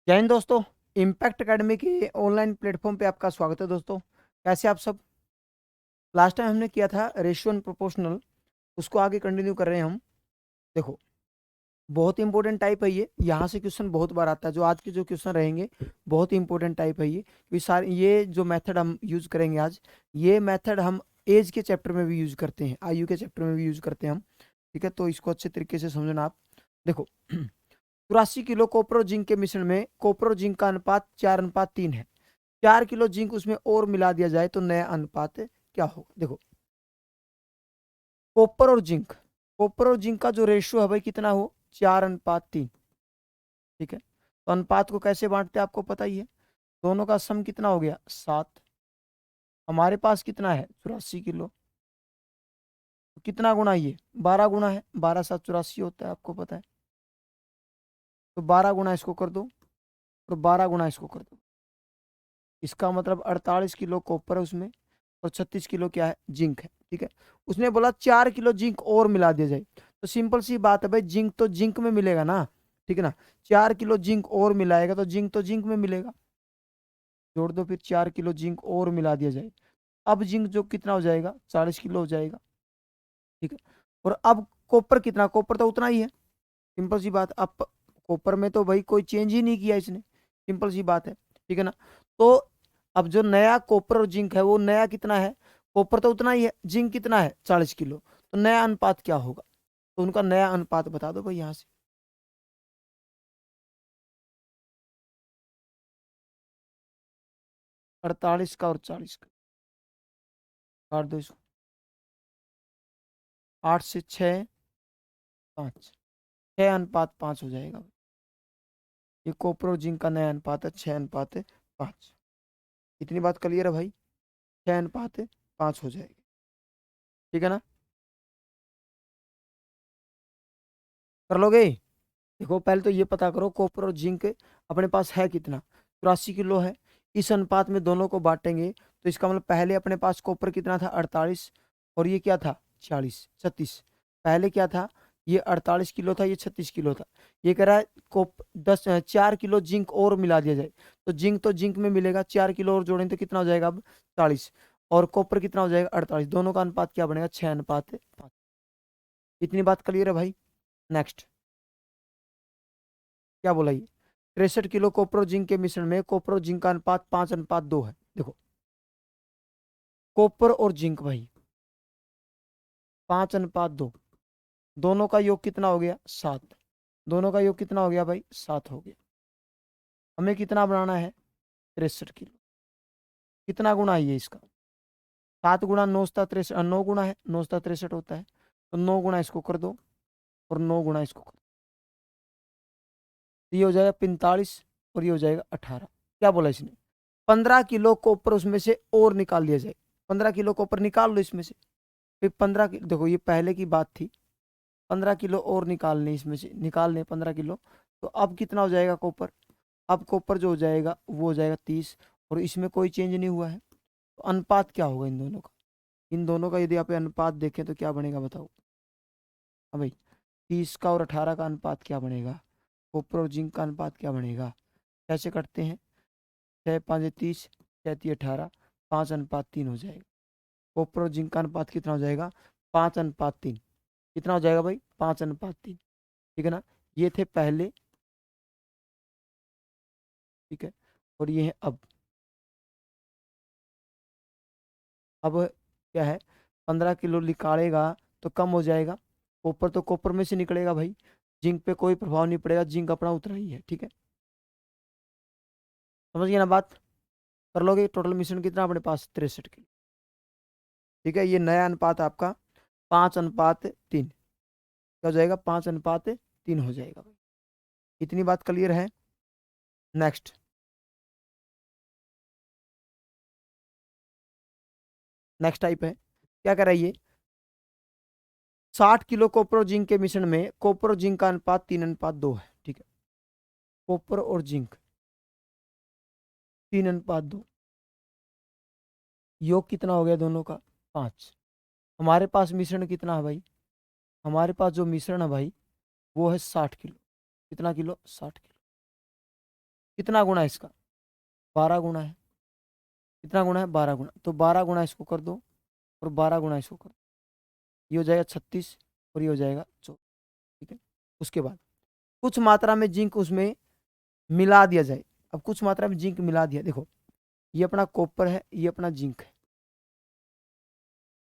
जय हिंद दोस्तों। Impact academy के ऑनलाइन प्लेटफॉर्म पे आपका स्वागत है दोस्तों। कैसे आप सब? लास्ट टाइम हमने किया था रेशियो एंड प्रोपोर्शनल, उसको आगे कंटिन्यू कर रहे हैं हम। देखो, बहुत इंपॉर्टेंट टाइप है ये, यहाँ से क्वेश्चन बहुत बार आता है। जो आज के जो क्वेश्चन रहेंगे बहुत इंपॉर्टेंट टाइप है ये सारे ये जो मेथड हम यूज करेंगे आज, ये मेथड हम एज के चैप्टर में भी यूज करते हैं, आयु के चैप्टर में भी यूज करते हैं हम। ठीक है, तो इसको अच्छे तरीके से समझना आप। देखो, 83 किलो कॉपर और जिंक के मिश्रण में कॉपर और जिंक का अनुपात 4:3 है। 4 किलो जिंक उसमें और मिला दिया जाए तो नया अनुपात क्या होगा? देखो, कॉपर और जिंक का जो रेशियो है भाई कितना हो? 4:3। ठीक है, तो अनुपात को कैसे बांटते हैं आपको पता ही है। दोनों का सम कितना हो गया? 7। हमारे पास कितना है? 84 किलो। तो कितना गुना? ये 12 गुना है। 12×7 = 84 होता है, आपको पता है। तो 12 गुना इसको कर दो और 12 गुना इसको कर दो। इसका मतलब 48 किलो कॉपर है उसमें, और 36 किलो क्या है? जिंक है। ठीक है, उसने बोला 4 किलो जिंक और मिला दिया जाए। तो सिंपल सी बात है भाई, जिंक तो जिंक में मिलेगा ना। ठीक है ना, 4 किलो जिंक और मिलाएगा तो जिंक में मिलेगा। जोड़ दो फिर, 4 किलो जिंक और मिला दिया जाए। अब जिंक जो कितना हो जाएगा? 40 किलो हो जाएगा। ठीक है, और अब कॉपर कितना? कॉपर तो उतना ही है। सिंपल सी बात। अब कॉपर में तो भाई कोई चेंज ही नहीं किया इसने, सिंपल सी बात है। ठीक है ना, तो अब जो नया कॉपर और जिंक है वो नया कितना है? कॉपर तो उतना ही है, जिंक कितना है? 40 किलो। तो नया अनुपात क्या होगा? तो उनका नया अनुपात बता दो भाई यहाँ से। 48 का और 40 का काट दो इसको। 8 से 6, 5। 6:5 हो जाएगा। ये कॉपर और जिंक का नया अनुपात है, 6:5। इतनी बात क्लियर है भाई? 6:5 हो जाएगी। ठीक है ना, कर लोगे? देखो, पहले तो ये पता करो कॉपर और जिंक अपने पास है कितना। 84 किलो है। इस अनुपात में दोनों को बांटेंगे तो इसका मतलब पहले अपने पास कॉपर कितना था? 48। और ये क्या था? 36। पहले क्या था? ये 48 किलो था, ये 36 किलो था। ये कह रहा है कोप 4 किलो जिंक और मिला दिया जाए। तो जिंक में मिलेगा। 4 किलो और जोड़ेंगे तो कितना हो जाएगा अब? 40। और कॉपर कितना हो जाएगा? 48। दोनों का अनुपात क्या बनेगा? 6:5। इतनी बात क्लियर है भाई? नेक्स्ट, क्या बोला ये? 63 किलो कॉपर और जिंक के मिश्रण में कॉपर और जिंक का अनुपात 5:2 है। देखो, कॉपर और जिंक भाई 5:2। दोनों का योग कितना हो गया? 7। दोनों का योग कितना हो गया भाई? 7 हो गया। हमें कितना बनाना है? 63 किलो। कितना गुना है ये इसका? 7 गुना 9 × 63, 9 गुना है। 9 × 63 होता है। तो 9 गुना इसको कर दो और 9 गुना इसको कर दो। तो ये हो जाएगा 45 और ये हो जाएगा 18। क्या बोला इसने? 15 किलो कॉपर उसमें से और निकाल लिया जाए। 15 किलो कॉपर निकाल लो इसमें से। फिर 15 किलो, देखो ये पहले की बात थी। 15 किलो और निकालने, इसमें से निकालने 15 किलो। तो अब कितना हो जाएगा कॉपर? अब कॉपर जो हो जाएगा वो हो जाएगा 30। और इसमें कोई चेंज नहीं हुआ है। तो अनुपात क्या होगा इन दोनों का? इन दोनों का यदि आप अनुपात देखें तो क्या बनेगा बताओ? हाँ भाई, 30 का और 18 का अनुपात क्या बनेगा? कॉपर और जिंक का अनुपात क्या बनेगा? कैसे करते हैं? 6×5 = 30, 6×3 = 18, 5:3 हो जाएगा। कॉपर और जिंक का अनुपात कितना हो जाएगा? 5:3। कितना हो जाएगा भाई? 5:3। ठीक है ना, ये थे पहले। ठीक है, और ये है अब। अब क्या है? 15 किलो निकालेगा तो कम हो जाएगा। कॉपर तो कॉपर में से निकलेगा भाई। जिंक पे कोई प्रभाव नहीं पड़ेगा, जिंक अपना उतना ही है। ठीक है, समझ गए ना बात? कर लोगे? टोटल मिश्रण कितना अपने पास? 63 किलो। ठीक है, ये नया अनुपात आपका 5:3। क्या हो जाएगा? 5:3 हो जाएगा भाई। इतनी बात क्लियर है? नेक्स्ट, नेक्स्ट टाइप है। क्या कर रही है? 60 किलो कॉपर और जिंक के मिश्रण में कॉपर और जिंक का अनुपात 3:2 है। ठीक है, कॉपर और जिंक 3:2। योग कितना हो गया दोनों का? 5। हमारे पास मिश्रण कितना है भाई? हमारे पास जो मिश्रण है भाई वो है 60 किलो। कितना किलो? 60 किलो। कितना गुना है इसका, 12 गुना है। कितना गुना है, 12 गुना। तो 12 गुना इसको कर दो और 12 गुना इसको कर दो, ये हो जाएगा 36 और ये हो जाएगा 24। ठीक है। उसके बाद कुछ मात्रा में जिंक उसमें मिला दिया जाए। अब कुछ मात्रा में जिंक मिला दिया, देखो ये अपना कॉपर है, ये अपना जिंक है,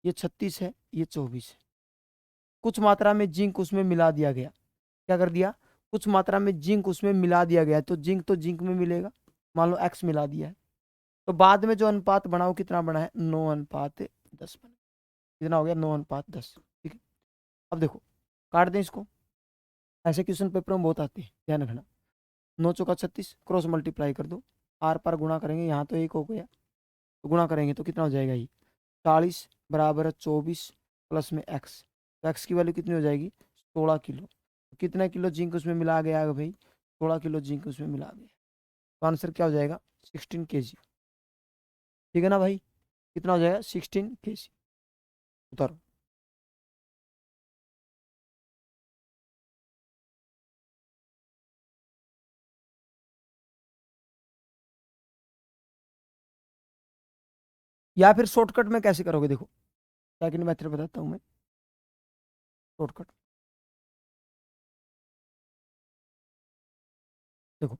ये 36 है, ये 24 है। कुछ मात्रा में जिंक उसमें मिला दिया गया। क्या कर दिया, कुछ मात्रा में जिंक उसमें मिला दिया गया, तो जिंक में मिलेगा। मान लो एक्स मिला दिया है, तो बाद में जो अनुपात बना वो कितना बना है, 9:10 बना। कितना हो गया, 9:10। ठीक है। अब देखो काट दें इसको, ऐसे क्वेश्चन पेपर में बहुत आते हैं, ध्यान रखना। 9 × 4 = 36, क्रॉस मल्टीप्लाई कर दो, आर पार गुणा करेंगे, यहाँ तो 1 हो गया, तो गुणा करेंगे तो कितना हो जाएगा, ये 40 बराबर 24 प्लस में एक्स, तो एक्स की वैल्यू कितनी हो जाएगी, 16 किलो। तो कितना किलो जिंक उसमें मिला गया है भाई, 16 किलो जिंक उसमें मिला गया। तो आंसर क्या हो जाएगा, 16 kg। ठीक है ना भाई, कितना हो जाएगा, 16 kg। उतारो। या फिर शॉर्टकट में कैसे करोगे, देखो सेकंड मेथड बताता हूँ मैं, शॉर्टकट। देखो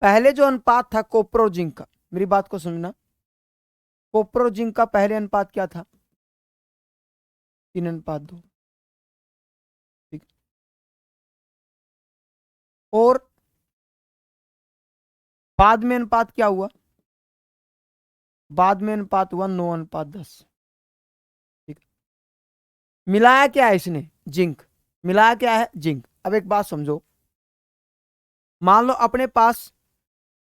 पहले जो अनुपात था कॉपर और जिंक का, मेरी बात को समझना, कॉपर और जिंक का पहले अनुपात क्या था, 3:2। ठीक। और बाद में अनुपात क्या हुआ, बाद में अनुपात हुआ 9:10। ठीक। मिलाया क्या है इसने, जिंक। मिलाया क्या है, जिंक। अब एक बात समझो, मान लो अपने पास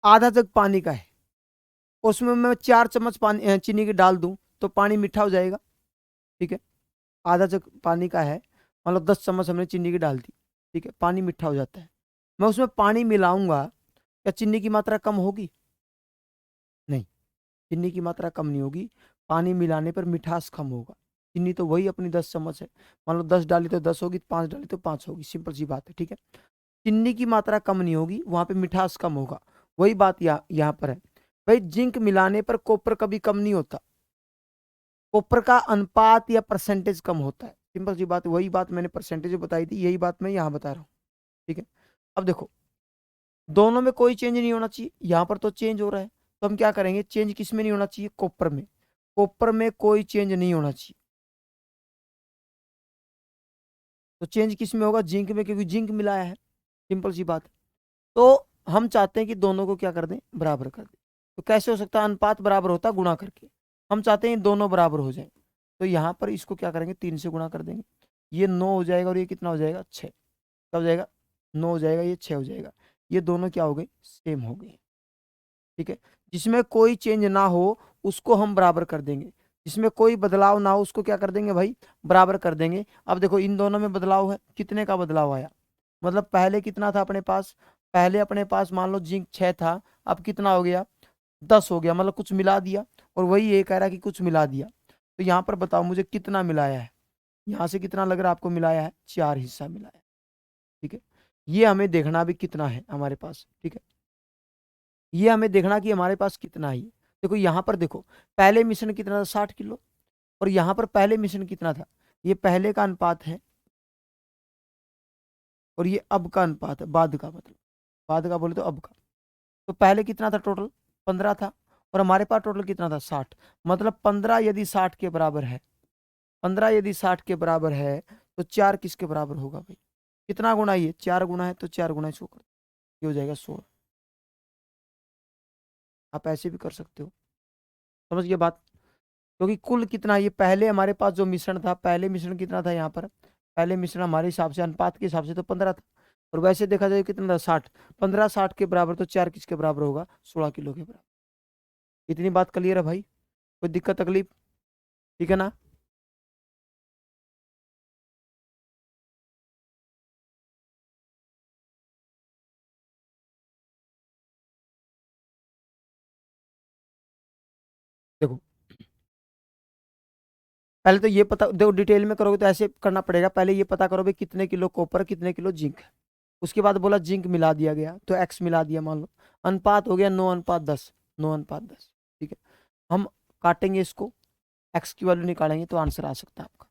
आधा जग पानी का है, उसमें मैं 4 चम्मच पानी चीनी की डाल दूं तो पानी मीठा हो जाएगा। ठीक है। आधा जग पानी का है, मान लो 10 चम्मच हमने चीनी की डाल दी, ठीक है, पानी मीठा हो जाता है। मैं उसमें पानी मिलाऊंगा, क्या चीनी की मात्रा कम होगी, नहीं, चीनी की मात्रा कम नहीं होगी। पानी मिलाने पर मिठास कम होगा। चीनी तो वही अपनी 10 चम्मच है, मान लो 10 डाली तो 10 होगी, 5 डाली तो 5 होगी, सिंपल सी बात है। ठीक है। चीनी की मात्रा कम नहीं होगी, वहां पे मिठास कम होगा। वही बात यहाँ पर है भाई, जिंक मिलाने पर कॉपर कभी कम नहीं होता, कॉपर का अनुपात या परसेंटेज कम होता है, सिंपल सी बात। वही बात मैंने परसेंटेज बताई थी, यही बात मैं यहाँ बता रहा हूँ। ठीक है। अब देखो दोनों में कोई चेंज नहीं होना चाहिए, यहाँ पर तो चेंज हो रहा है, तो हम क्या करेंगे, चेंज किस में नहीं होना चाहिए, कॉपर में। कॉपर में कोई चेंज नहीं होना चाहिए, तो चेंज किस में होगा, जिंक में, क्योंकि जिंक मिलाया है, सिंपल सी बात है। तो हम चाहते हैं कि दोनों को क्या कर दें, बराबर कर दें। तो कैसे हो सकता है, अनुपात बराबर होता गुणा करके, हम चाहते हैं दोनों बराबर हो जाए। तो यहाँ पर इसको क्या करेंगे, 3 से गुणा कर देंगे, ये 9 हो जाएगा और ये कितना हो जाएगा, 6। क्या हो जाएगा, 9 हो जाएगा, ये 6 हो जाएगा। ये दोनों क्या हो गए, सेम हो गए। ठीक है। जिसमें कोई चेंज ना हो उसको हम बराबर कर देंगे, जिसमें कोई बदलाव ना हो उसको क्या कर देंगे भाई, बराबर कर देंगे। अब देखो इन दोनों में बदलाव है, कितने का बदलाव आया, मतलब पहले कितना था अपने पास, पहले अपने पास मान लो जिंक 6 था, अब कितना हो गया, 10 हो गया, मतलब कुछ मिला दिया। और वही ये कह रहा है कि कुछ मिला दिया, तो यहाँ पर बताओ मुझे कितना मिलाया है, यहाँ से कितना लग रहा है आपको, मिलाया है 4 हिस्सा मिलाया है। ठीक है। ये हमें देखना भी कितना है हमारे पास। ठीक है। ये हमें देखना कि हमारे पास कितना है। देखो यहाँ पर देखो, पहले मिश्रण कितना था, 60 किलो, और यहाँ पर पहले मिश्रण कितना था, ये पहले का अनुपात है और ये अब का अनुपात है, बाद का, मतलब बाद का बोले तो अब का। तो पहले कितना था टोटल, 15 था, और हमारे पास टोटल कितना था, 60। मतलब 15 यदि 60 के बराबर है, 15 यदि 60 के बराबर है, तो 4 किसके बराबर होगा भाई, कितना गुना, ये 4 गुना है, तो 4 गुना इसको कर, ये हो जाएगा 16। आप ऐसे भी कर सकते हो, समझ गए बात। क्योंकि कुल कितना, ये पहले हमारे पास जो मिश्रण था, पहले मिश्रण कितना था यहाँ पर, पहले मिश्रण हमारे हिसाब से अनुपात के हिसाब से तो 15 था, और वैसे देखा जाए कितना था, 60। 15 60 के बराबर, तो 4 किसके बराबर होगा, 16 किलो के बराबर। इतनी बात क्लियर है भाई, कोई दिक्कत तकलीफ, ठीक है ना। देखो पहले तो ये पता, देखो डिटेल में करोगे तो ऐसे करना पड़ेगा, पहले ये पता करो भाई कितने किलो कॉपर कितने किलो जिंक है। उसके बाद बोला जिंक मिला दिया गया तो एक्स मिला दिया, मान लो अनुपात हो गया 9:10, 9:10। ठीक है, हम काटेंगे इसको, एक्स की वैल्यू निकालेंगे तो आंसर आ सकता है आपका।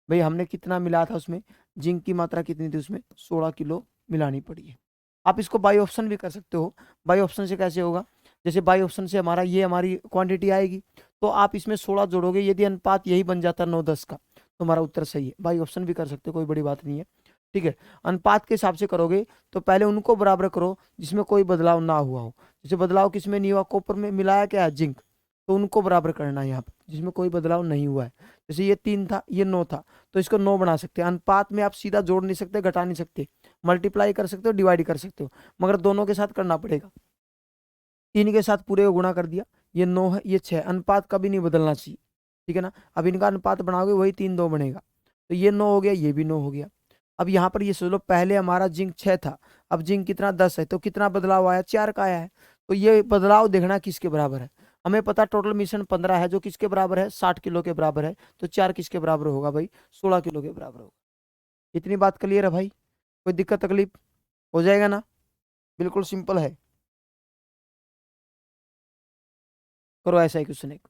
भाई हमने कितना मिला था उसमें, जिंक की मात्रा कितनी थी उसमें, 16 किलो मिलानी पड़ी है। आप इसको बाई ऑप्शन भी कर सकते हो। बाई ऑप्शन से कैसे होगा, जैसे बाई ऑप्शन से हमारा ये हमारी क्वांटिटी आएगी, तो आप इसमें 16 जोड़ोगे, यदि अनुपात यही बन जाता 9:10 का तो हमारा उत्तर सही है। बाई ऑप्शन भी कर सकते हो, कोई बड़ी बात नहीं है। ठीक है, अनुपात के हिसाब से करोगे तो पहले उनको बराबर करो जिसमें कोई बदलाव ना हुआ हो। जैसे बदलाव किसमें नहीं हुआ, कॉपर में मिलाया क्या है, जिंक, तो उनको बराबर करना है यहाँ पर जिसमें कोई बदलाव नहीं हुआ है। जैसे ये 3 था, ये 9 था, तो इसको 9 बना सकते हैं। अनुपात में आप सीधा जोड़ नहीं सकते, घटा नहीं सकते, मल्टीप्लाई कर सकते हो, डिवाइड कर सकते हो, मगर दोनों के साथ करना पड़ेगा। 3 के साथ पूरे को गुणा कर दिया, ये 9 है, ये 6, अनुपात कभी नहीं बदलना चाहिए। ठीक है ना, अब इनका अनुपात बनाओगे वही 3 2 बनेगा, तो ये 9 हो गया, ये भी 9 हो गया। अब यहाँ पर ये सोच लो, पहले हमारा जिंक 6 था, अब जिंक कितना 10 है, तो कितना बदलाव आया, 4 का आया है। तो ये बदलाव देखना किसके बराबर है। हमें पता टोटल मिश्रण 15 है, जो किसके बराबर है, 60 किलो के बराबर है, तो 4 किसके बराबर होगा भाई, 16 किलो के बराबर होगा। इतनी बात क्लियर है भाई, कोई दिक्कत तकलीफ, हो जाएगा ना, बिल्कुल सिंपल है। करो ऐसा ही क्वेश्चन एक।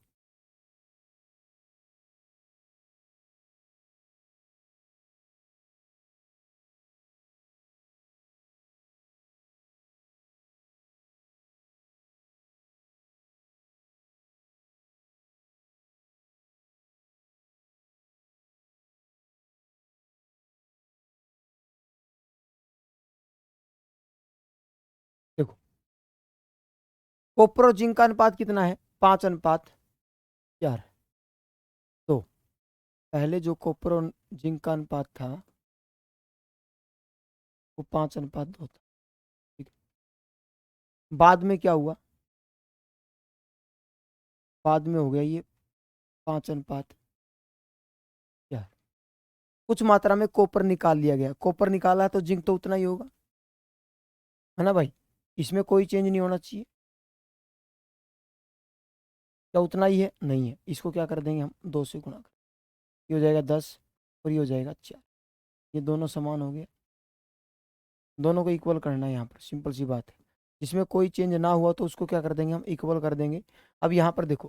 देखो, कॉपर और जिंक का अनुपात कितना है, 5:4। तो पहले जो कॉपर और जिंक का अनुपात था वो 5:2 था। ठीक है, बाद में क्या हुआ, बाद में हो गया ये 5:4। कुछ मात्रा में कॉपर निकाल लिया गया, कॉपर निकाला है तो जिंक तो उतना ही होगा, है ना भाई, इसमें कोई चेंज नहीं होना चाहिए। क्या उतना ही है, नहीं है, इसको क्या कर देंगे हम, 2 से गुणा कर, ये हो जाएगा 10 और ये हो जाएगा 4, ये दोनों समान हो गए, दोनों को इक्वल करना है यहाँ पर, सिंपल सी बात है। जिसमें कोई चेंज ना हुआ तो उसको क्या कर देंगे हम, इक्वल कर देंगे। अब यहाँ पर देखो,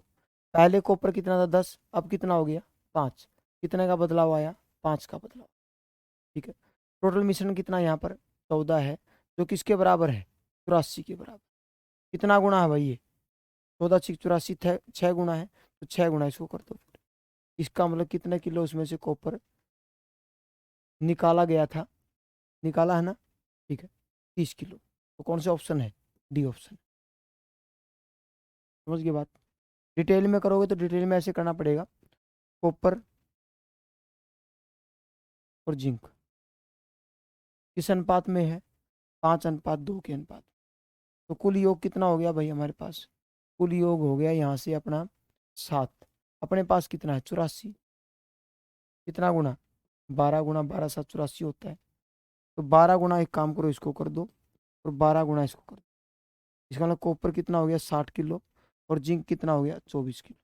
पहले कॉपर कितना था 10, अब कितना हो गया 5, कितने का बदलाव आया, 5 का बदलाव। ठीक है, टोटल मिश्रण कितना यहाँ पर 14 है, जो किसके बराबर है, 84 के बराबर। कितना गुना है भाई ये, 14 6 84, 6 गुना है, तो 6 गुना इसको कर दो। इसका मतलब कितने किलो उसमें से कॉपर निकाला गया था, निकाला है ना। ठीक है, 30 किलो। तो कौन सा ऑप्शन है, डी ऑप्शन। समझ गए बात, डिटेल में करोगे तो डिटेल में ऐसे करना पड़ेगा, कॉपर और जिंक किस अनुपात में है, 5:2 के अनुपात। तो कुल योग कितना हो गया भाई हमारे पास, कुल योग हो गया यहाँ से अपना 7, अपने पास कितना है 84, कितना गुना, 12 गुना 12 7 84 होता है। तो 12 गुना, एक काम करो इसको कर दो, और 12 गुना इसको कर दो। इसका मतलब कॉपर कितना हो गया 60 किलो, और जिंक कितना हो गया 24 किलो।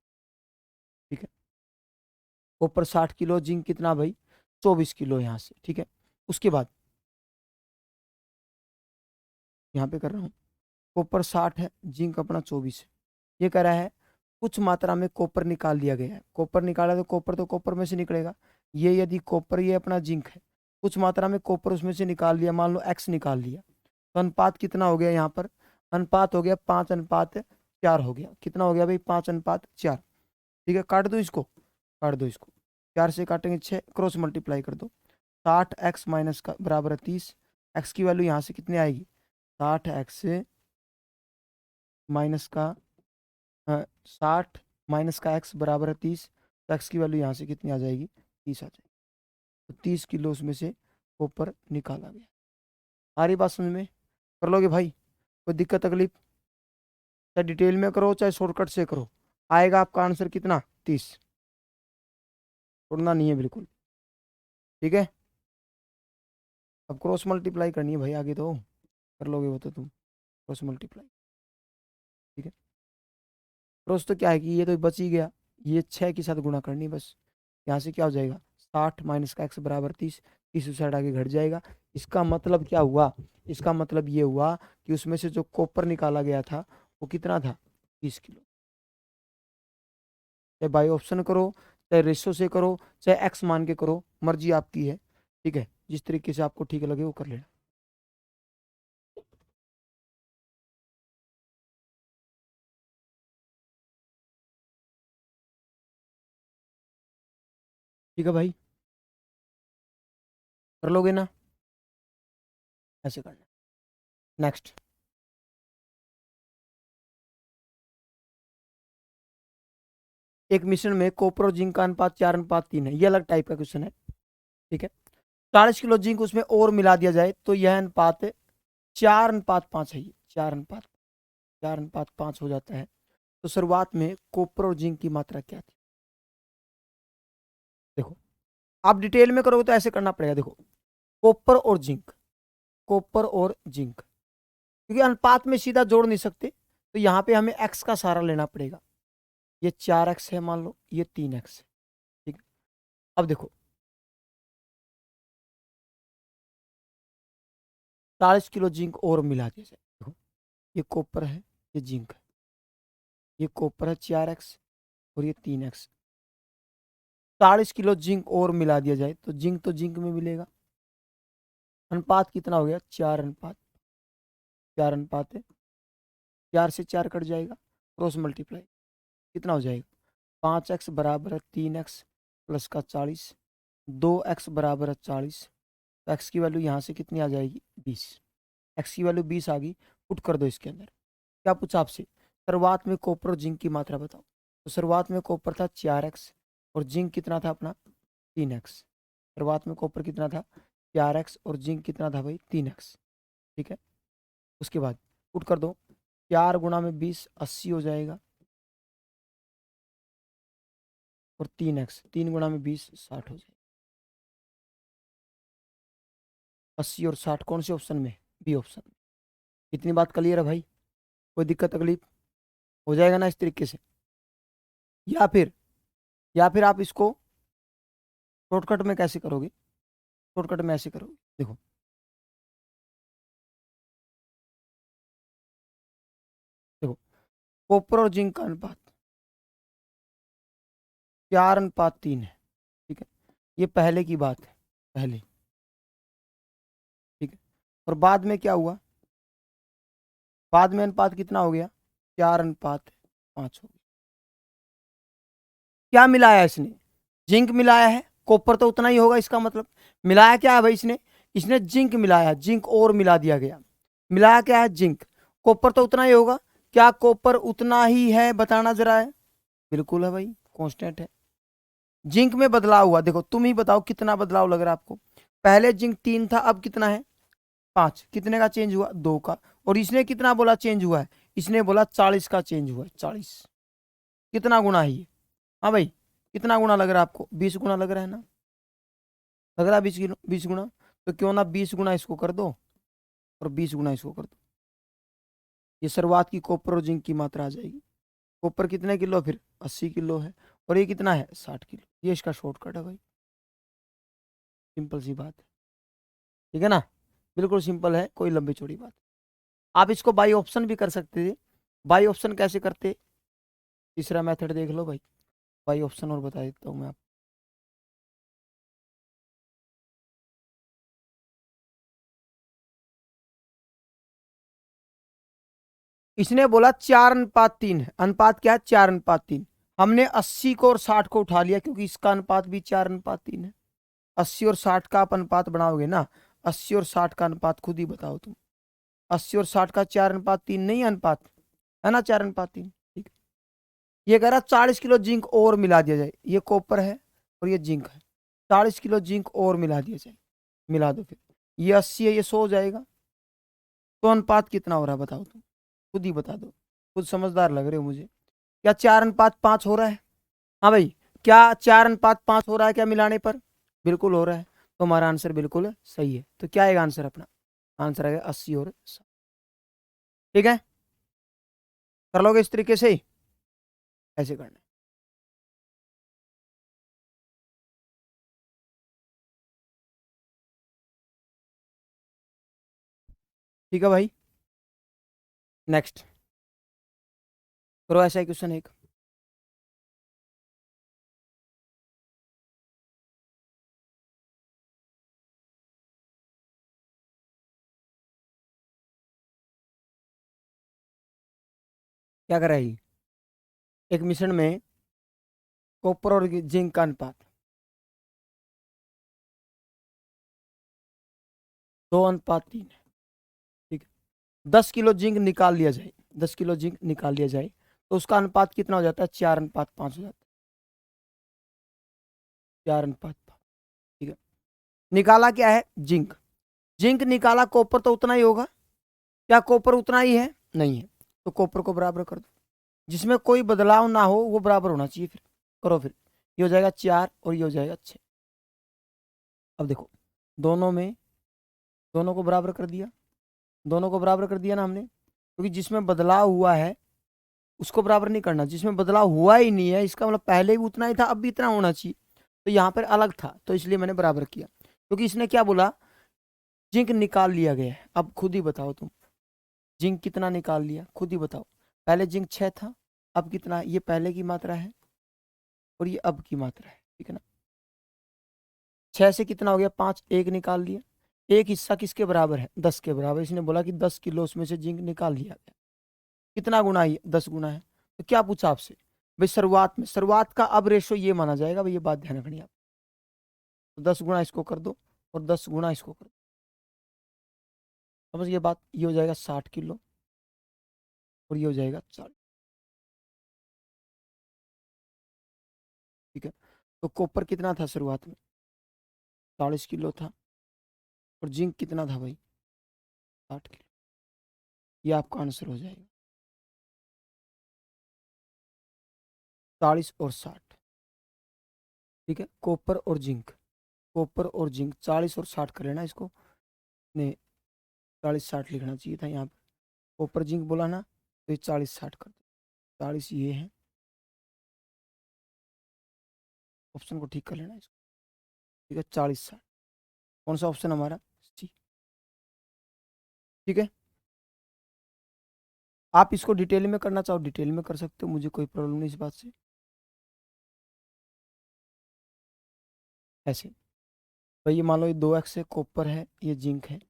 ठीक है, कॉपर 60 किलो, जिंक कितना भाई 24 किलो यहाँ से। ठीक है, उसके बाद यहाँ पे कर रहा हूँ, कॉपर 60 है, जिंक अपना 24 है। ये कह रहा है कुछ मात्रा में कॉपर निकाल लिया गया है, कॉपर निकाला तो कॉपर में से निकलेगा। ये यदि कॉपर, ये अपना जिंक है, कुछ मात्रा में कॉपर उसमें से निकाल लिया, मान लो एक्स निकाल लिया, तो अनुपात कितना हो गया यहाँ पर, अनुपात हो गया 5:4 हो गया। कितना हो गया भाई, 5:4। ठीक है, काट दो इसको, काट दो इसको, 4 से काटेंगे 6, क्रॉस मल्टीप्लाई कर दो, 60x माइनस का बराबर है 30, एक्स की वैल्यू यहाँ से कितनी आएगी, 60x माइनस का 60 - x बराबर है 30, तो एक्स की वैल्यू यहाँ से कितनी आ जाएगी, 30 आ जाएगी। तो 30 किलो उसमें से कॉपर निकाला गया। आ रही बात समझ में, कर लोगे भाई, कोई दिक्कत तकलीफ, चाहे डिटेल में करो चाहे शॉर्टकट से करो, आएगा आपका आंसर कितना, 30, छोड़ना नहीं है बिल्कुल। ठीक है, अब क्रॉस मल्टीप्लाई करनी है भाई, आगे तो कर लोगे वो तो तुम, क्रॉस मल्टीप्लाई। ठीक है, क्रॉस तो क्या है कि ये तो बच ही गया, ये 6 के साथ गुणा करनी है बस। यहाँ से क्या हो जाएगा, 60 - का x बराबर 30, 30 उस साइड आगे घट जाएगा, इसका मतलब क्या हुआ, इसका मतलब ये हुआ कि उसमें से जो कॉपर निकाला गया था वो कितना था, 20 किलो। चाहे बाई ऑप्शन करो, चाहे रेशो से करो, चाहे एक्स मान के करो, मर्जी आपकी है। ठीक है, जिस तरीके से आपको ठीक लगे वो कर लेना। ठीक है भाई, कर लोगे ना, ऐसे करना। नेक्स्ट, एक मिश्रण में कॉपर और जिंक का अनुपात 4:3 है, ये अलग टाइप का क्वेश्चन है। ठीक है, 40 किलो जिंक उसमें और मिला दिया जाए तो यह अनुपात 4:5 है, ये 4:5 हो जाता है। तो शुरुआत में कॉपर और जिंक की मात्रा क्या थी? देखो, आप डिटेल में करोगे तो ऐसे करना पड़ेगा। देखो, कॉपर और जिंक, कॉपर और जिंक, क्योंकि अनुपात में सीधा जोड़ नहीं सकते, तो यहां पे हमें एक्स का सहारा लेना पड़ेगा। ये 4x है मान लो, ये 3x है। ठीक है, अब देखो 40 किलो जिंक और मिला दिया जाए। देखो, ये कॉपर है, ये जिंक है, ये कॉपर है 4x और ये 3x। 40 किलो जिंक और मिला दिया जाए तो जिंक में मिलेगा। अनुपात कितना हो गया, 4:5। 4 अनुपात है, 4 से 4 कट जाएगा, क्रॉस मल्टीप्लाई कितना हो जाएगा, 5x बराबर है 3x प्लस का 40, 2x बराबर है 40। तो x की वैल्यू यहाँ से कितनी आ जाएगी, 20। x की वैल्यू 20 आ गई, पुट कर दो इसके अंदर। क्या पूछा आपसे, शुरुआत में कॉपर और जिंक की मात्रा बताओ। तो शुरुआत में कॉपर था 4x और जिंक कितना था अपना, 3x। शुरुआत में कॉपर कितना था, 4x और जिंक कितना था भाई, 3x। ठीक है, उसके बाद पुट कर दो, 4 × 20 80 हो जाएगा, और 3x, 3 × 20 60 हो जाएगा। 80 और 60 कौन से ऑप्शन में, बी ऑप्शन में। इतनी बात क्लियर है भाई, कोई दिक्कत तकलीफ हो जाएगा ना इस तरीके से। या फिर आप इसको शॉर्टकट में कैसे करोगे, शॉर्टकट में ऐसे करोगे। देखो, देखो कॉपर और जिंक का अनुपात 4:3 है। ठीक है, ये पहले की बात है, पहले। ठीक है, और बाद में क्या हुआ, बाद में अनुपात कितना हो गया, 4:5 हो गया। क्या मिलाया इसने, जिंक मिलाया है, कॉपर तो उतना ही होगा, इसका मतलब मिलाया क्या है भाई इसने, इसने जिंक मिलाया, जिंक और मिला दिया गया। मिलाया क्या है, जिंक। कॉपर तो उतना ही होगा, क्या कॉपर उतना ही है, बताना जरा है। बिल्कुल है भाई, कांस्टेंट है। जिंक में बदलाव हुआ, देखो तुम ही बताओ कितना बदलाव लग रहा है आपको। पहले जिंक 3 था, अब कितना है, 5। कितने का चेंज हुआ, 2 का। और इसने कितना बोला चेंज हुआ है, इसने बोला 40 का चेंज हुआ है, 40। कितना गुना है ये, हाँ भाई, कितना गुना लग रहा है आपको, 20 गुना लग रहा है ना, लग रहा है 20 गुना। तो क्यों ना 20 गुना इसको कर दो और 20 गुना इसको कर दो। ये शुरुआत की कॉपर और जिंक की मात्रा आ जाएगी। कॉपर कितने किलो, फिर 80 किलो है, और ये कितना है, 60 किलो। ये इसका शॉर्टकट है भाई, सिंपल सी बात है। ठीक है ना, बिल्कुल सिंपल है, कोई लंबी चौड़ी बात। आप इसको बाई ऑप्शन भी कर सकते थे। बाई ऑप्शन कैसे करते, तीसरा मेथड देख लो भाई, बाई ऑप्शन और बता देता हूँ मैं आपको। इसने बोला 4:3 है, अनुपात क्या है, 4:3। हमने 80 को और 60 को उठा लिया, क्योंकि इसका अनुपात भी 4:3 है। 80 और 60 का आप अनुपात बनाओगे ना, 80 और 60 का अनुपात खुद ही बताओ तुम। 80 और 60 का 4:3 नहीं है अनुपात, है ना, 4:3। ठीक है, ये कह रहा 40 किलो जिंक और मिला दिया जाए, ये कॉपर है और ये जिंक है, 40 किलो जिंक और मिला दिया जाए। मिला दो फिर, ये 80 है, ये 100 हो जाएगा। तो अनुपात कितना हो रहा है बताओ तुम, खुद ही बता दो, खुद समझदार लग रहे हो मुझे। क्या 4:5 हो रहा है, हाँ भाई, क्या 4:5 हो रहा है क्या मिलाने पर, बिल्कुल हो रहा है। तो हमारा आंसर बिल्कुल सही है। तो क्या आएगा आंसर अपना, आंसर आएगा 80 और 60। ठीक है, कर लोगे इस तरीके से, ऐसे करना है। ठीक है भाई। नेक्स्ट करो ऐसा ही क्वेश्चन एक। क्या कर रहा है ये? एक मिश्रण में कॉपर और जिंक का अनुपात 2:3 है। ठीक है, 10 किलो जिंक निकाल लिया जाए, 10 किलो जिंक निकाल लिया जाए तो उसका अनुपात कितना हो जाता है? 4:5 हो जाता है। 4:5। ठीक है, निकाला क्या है? जिंक। जिंक निकाला, कॉपर तो उतना ही होगा। क्या कॉपर उतना ही है? नहीं है। तो कॉपर को बराबर कर दो, जिसमें कोई बदलाव ना हो वो बराबर होना चाहिए। फिर करो, फिर ये हो जाएगा 4 और ये हो जाएगा 6। अब देखो, दोनों में, दोनों को बराबर कर दिया, दोनों को बराबर कर दिया ना हमने, क्योंकि जिसमें बदलाव हुआ है उसको बराबर नहीं करना। जिसमें बदलाव हुआ ही नहीं है इसका मतलब पहले भी उतना ही था, अब भी इतना होना चाहिए। तो यहाँ पर अलग था तो इसलिए मैंने बराबर किया। क्योंकि इसने क्या बोला? जिंक निकाल लिया गया है। अब खुद ही बताओ तुम, जिंक कितना निकाल लिया, खुद ही बताओ। पहले जिंक 6 था, अब कितना है? ये पहले की मात्रा है और ये अब की मात्रा है। ठीक है ना? 6 से कितना हो गया? 5। एक निकाल लिया। एक हिस्सा किसके बराबर है? 10 के बराबर। इसने बोला कि 10 किलो उसमें से जिंक निकाल लिया गया। कितना गुना है? 10 गुना है। तो क्या पूछा आपसे? भाई शुरुआत में, शुरुआत का अब रेशो ये माना जाएगा भाई, ये बात ध्यान रखनी है आप। तो 10 गुना इसको कर दो और 10 गुना इसको कर दो। समझ ये बात? ये हो जाएगा 60 किलो और ये हो जाएगा 40। ठीक है, तो कॉपर कितना था शुरुआत में? 40 किलो था। और जिंक कितना था भाई? 60 किलो। ये आपका आंसर हो जाएगा 40 और 60। ठीक है, कॉपर और जिंक, कॉपर और जिंक 40 और 60 कर लेना इसको। नहीं, 40-60 लिखना चाहिए था यहाँ पर। कॉपर जिंक बोला ना, तो ये 40-60 कर दो। 40 ये है। ऑप्शन को ठीक कर लेना इसको। ठीक है, 40-60। कौन सा ऑप्शन हमारा? सी। ठीक है, आप इसको डिटेल में करना चाहो डिटेल में कर सकते हो, मुझे कोई प्रॉब्लम नहीं इस बात से। ऐसे भाई, ये मान लो ये 2x है, कॉपर है, ये जिंक है।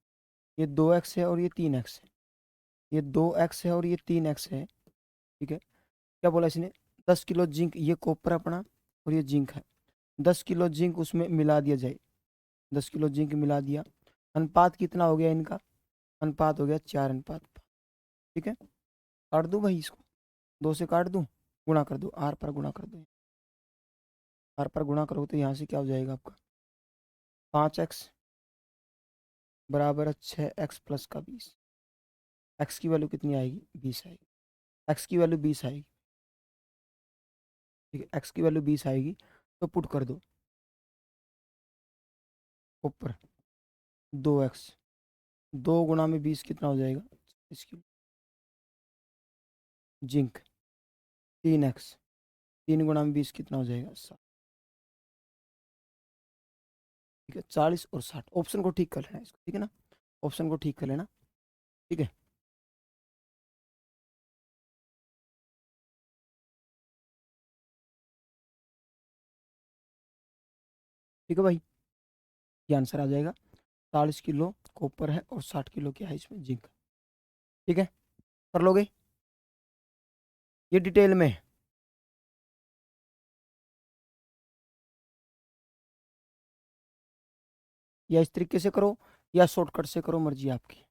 ये 2x है और ये 3x है। ये 2x है और ये 3x है। ठीक है, क्या बोला इसने? 10 किलो जिंक, ये कॉपर अपना और ये जिंक है। 10 किलो जिंक उसमें मिला दिया जाए। 10 किलो जिंक मिला दिया। अनुपात कितना हो गया इनका? अनुपात हो गया 4:5। ठीक है, काट दूं भाई इसको? 2 से काट दूं? गुणा कर दो, आर पर गुणा कर दो। आर पर गुणा करो तो यहाँ से क्या हो जाएगा आपका? 5x बराबर है 6x + 20। एक्स की वैल्यू कितनी आएगी? 20 आएगी। एक्स की वैल्यू 20 आएगी। ठीक है, एक्स की वैल्यू 20 आएगी तो पुट कर दो ऊपर। 2x, 2 × 20 कितना हो जाएगा? इसकी जिंक 3x, 3 × 20 कितना हो जाएगा? 7। ठीक है, 40 और 60। ऑप्शन को ठीक कर लेना इसको। ठीक है ना? ऑप्शन को ठीक कर लेना। ठीक है, ठीक है भाई, ये आंसर आ जाएगा। 40 किलो कॉपर है और 60 किलो क्या है इसमें? जिंक। ठीक है, कर लोगे? ये डिटेल में है। या इस तरीके से करो या शॉर्टकट से करो, मर्जी आपकी।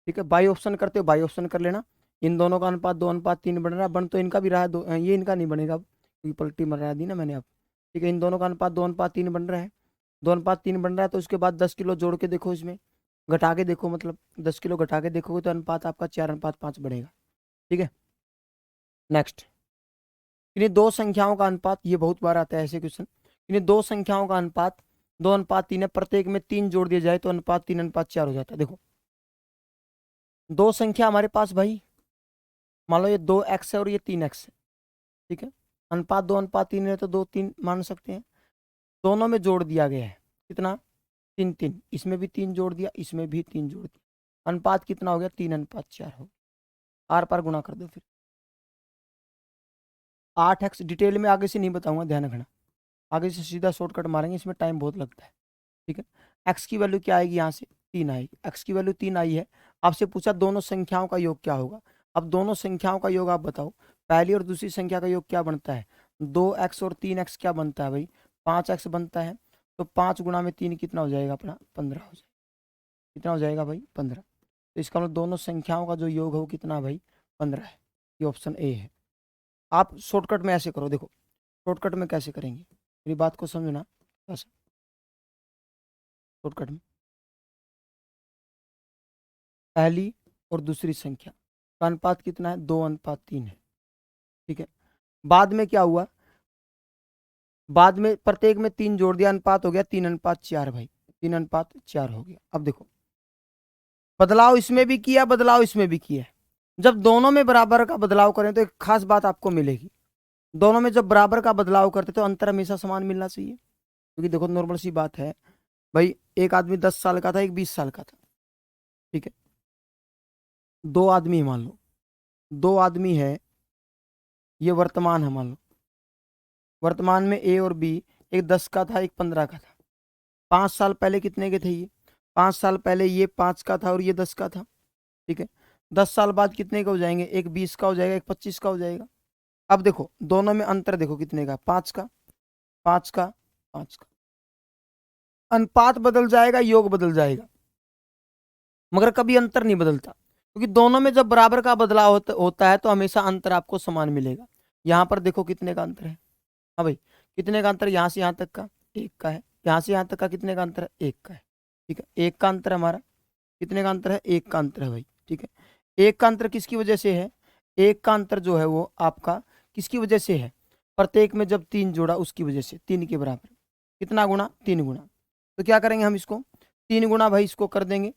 ठीक है, बाई ऑप्शन करते हो, बाई ऑप्शन कर लेना। इन दोनों का अनुपात 2:3 बन रहा है। बन तो इनका भी रहा है, ये इनका नहीं बनेगा अब, क्योंकि पलटी मरा दी ना मैंने आप। ठीक है, इन दोनों का अनुपात 2:3 बन रहा है। 2:3 बन रहा है तो उसके बाद 10 किलो जोड़ के देखो, इसमें घटा के देखो, मतलब 10 किलो घटा के देखोगे तो अनुपात आपका 4:5 बनेगा। ठीक है, नेक्स्ट। इन्हीं दो संख्याओं का अनुपात, ये बहुत बार आता है ऐसे क्वेश्चन। इन्हीं दो संख्याओं का अनुपात 2:3 है, प्रत्येक में 3 जोड़ दिया जाए तो अनुपात 3:4 हो जाता है। देखो, दो संख्या हमारे पास भाई, मान लो ये 2x है और ये 3x है। ठीक है, अनुपात 2:3 है तो 2 3 मान सकते हैं। दोनों में जोड़ दिया गया है कितना? 3 3, इसमें भी 3 जोड़ दिया, इसमें भी 3 जोड़ दिया, अनुपात कितना हो गया 3:4 हो गया। आर पार गुणा कर दो फिर। 8x डिटेल में आगे से नहीं बताऊंगा, ध्यान रखना, आगे से सीधा शॉर्टकट मारेंगे, इसमें टाइम बहुत लगता है। ठीक है, एक्स की वैल्यू क्या आएगी, यहाँ से 3 आएगी, एक्स की वैल्यू 3 आई है। आपसे पूछा दोनों संख्याओं का योग क्या होगा। अब दोनों संख्याओं का योग आप बताओ, पहली और दूसरी संख्या का योग क्या बनता है, 2x और 3x क्या बनता है भाई, 5x बनता है। तो 5 × 3 कितना हो जाएगा अपना, 15 हो जाएगा। कितना हो जाएगा भाई, 15। तो इसका मतलब दोनों संख्याओं का जो योग है वो कितना है भाई, 15 है। ये ऑप्शन ए है। आप शॉर्टकट में ऐसे करो, देखो शॉर्टकट में कैसे करेंगे, मेरी बात को समझना। बस शॉर्टकट में पहली और दूसरी संख्या का अनुपात कितना है, 2:3 है। ठीक है, बाद में क्या हुआ, बाद में प्रत्येक में 3 जोड़ दिया, अनुपात हो गया 3:4 भाई, 3:4 हो गया। अब देखो बदलाव इसमें भी किया, बदलाव इसमें भी किया। जब दोनों में बराबर का बदलाव करें तो एक खास बात आपको मिलेगी, दोनों में जब बराबर का बदलाव करते तो अंतर हमेशा समान मिलना चाहिए। क्योंकि देखो नॉर्मल सी बात है भाई, एक आदमी 10 साल का था, एक 20 साल का था। ठीक है, दो आदमी है, मान लो 2 आदमी है, ये वर्तमान है, मान लो वर्तमान में ए और बी, एक 10 का था, एक 15 का था। 5 साल पहले कितने के थे ये, 5 साल पहले ये 5 का था और ये 10 का था। ठीक है, 10 साल बाद कितने का हो जाएंगे, एक 20 का हो जाएगा, एक 25 का हो जाएगा। अब देखो दोनों में अंतर देखो कितने का, 5 का, 5 का, 5 का। अनुपात बदल जाएगा, योग बदल जाएगा, मगर कभी अंतर नहीं बदलता। क्योंकि दोनों में जब बराबर का बदलाव होता है तो हमेशा अंतर आपको समान मिलेगा। यहाँ पर देखो कितने का अंतर है, हाँ भाई, कितने का अंतर, यहाँ से यहाँ तक का 1 का है, यहाँ से यहाँ तक का कितने का अंतर है, 1 का है। ठीक है, 1 का अंतर है हमारा, कितने का अंतर है, 1 का अंतर है भाई। ठीक है, 1 का अंतर किसकी वजह से है, 1 का अंतर जो है वो आपका किसकी वजह से है, प्रत्येक में जब 3 जोड़ा उसकी वजह से, 3 के बराबर। कितना गुना, 3 गुना। तो क्या करेंगे हम इसको, 3 गुना भाई इसको कर देंगे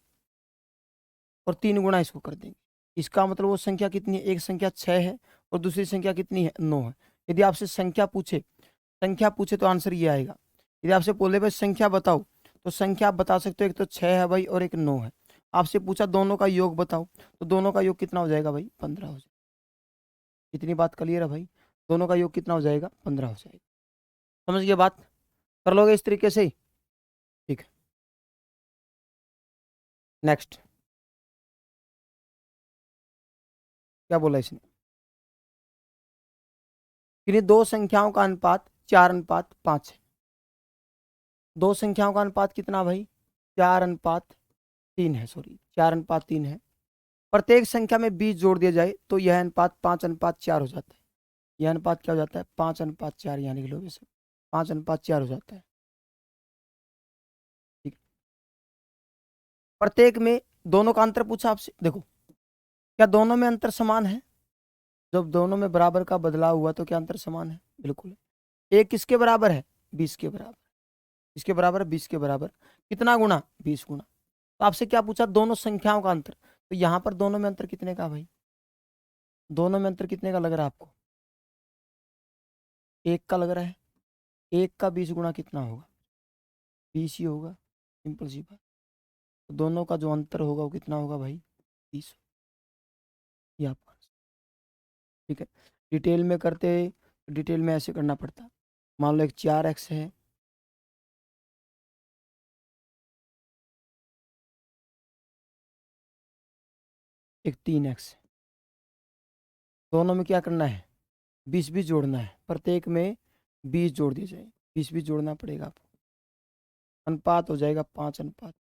और 3 गुना इसको कर देंगे। इसका मतलब वो संख्या कितनी है, एक संख्या 6 है और दूसरी संख्या कितनी है, 9 है। यदि आपसे संख्या पूछे तो आंसर ये आएगा। यदि आपसे बोले भाई संख्या बताओ, तो संख्या आप बता सकते हो, एक तो 6 है भाई और एक 9 है। आपसे पूछा दोनों का योग बताओ, तो दोनों का योग कितना हो जाएगा भाई, 15 हो जाएगा। इतनी बात क्लियर है भाई, दोनों का योग कितना हो जाएगा, 15 हो जाएगा। समझ गए बात, कर लोगे इस तरीके से ही। ठीक है, नेक्स्ट क्या बोला इसने, किन्हीं दो संख्याओं का अनुपात 4:5 है। दो संख्याओं का अनुपात कितना भाई, 4:3 है, सॉरी 4:3 है। प्रत्येक संख्या में 20 जोड़ दिया जाए तो यह अनुपात 5:4 हो जाता है। यह अनुपात क्या हो जाता है, 5:4, यानी कि लो वैसे 5:4 हो जाता है। ठीक है, प्रत्येक में दोनों का अंतर पूछा आपसे, देखो क्या दोनों में अंतर समान है, जब दोनों में बराबर का बदलाव हुआ तो क्या अंतर समान है, बिल्कुल। एक किसके बराबर है, 20 के बराबर, इसके बराबर है 20 के बराबर, कितना गुना, 20 गुना। तो आपसे क्या पूछा, दोनों संख्याओं का अंतर, तो यहाँ पर दोनों में अंतर कितने का भाई, दोनों में अंतर कितने का लग रहा है आपको, 1 का लग रहा है। 1 का 20 गुना कितना होगा, 20 ही होगा, सिंपल सी बात। तो दोनों का जो अंतर होगा वो कितना होगा भाई, 20। ये आपका आंसर। ठीक है, डिटेल में करते, डिटेल में ऐसे करना पड़ता। मान लो एक 4x है, एक 3x है, दोनों में क्या करना है, 20 जोड़ना है, प्रत्येक में 20 जोड़ दिए जाए, 20 जोड़ना पड़ेगा आपको। अनुपात हो जाएगा 5:5,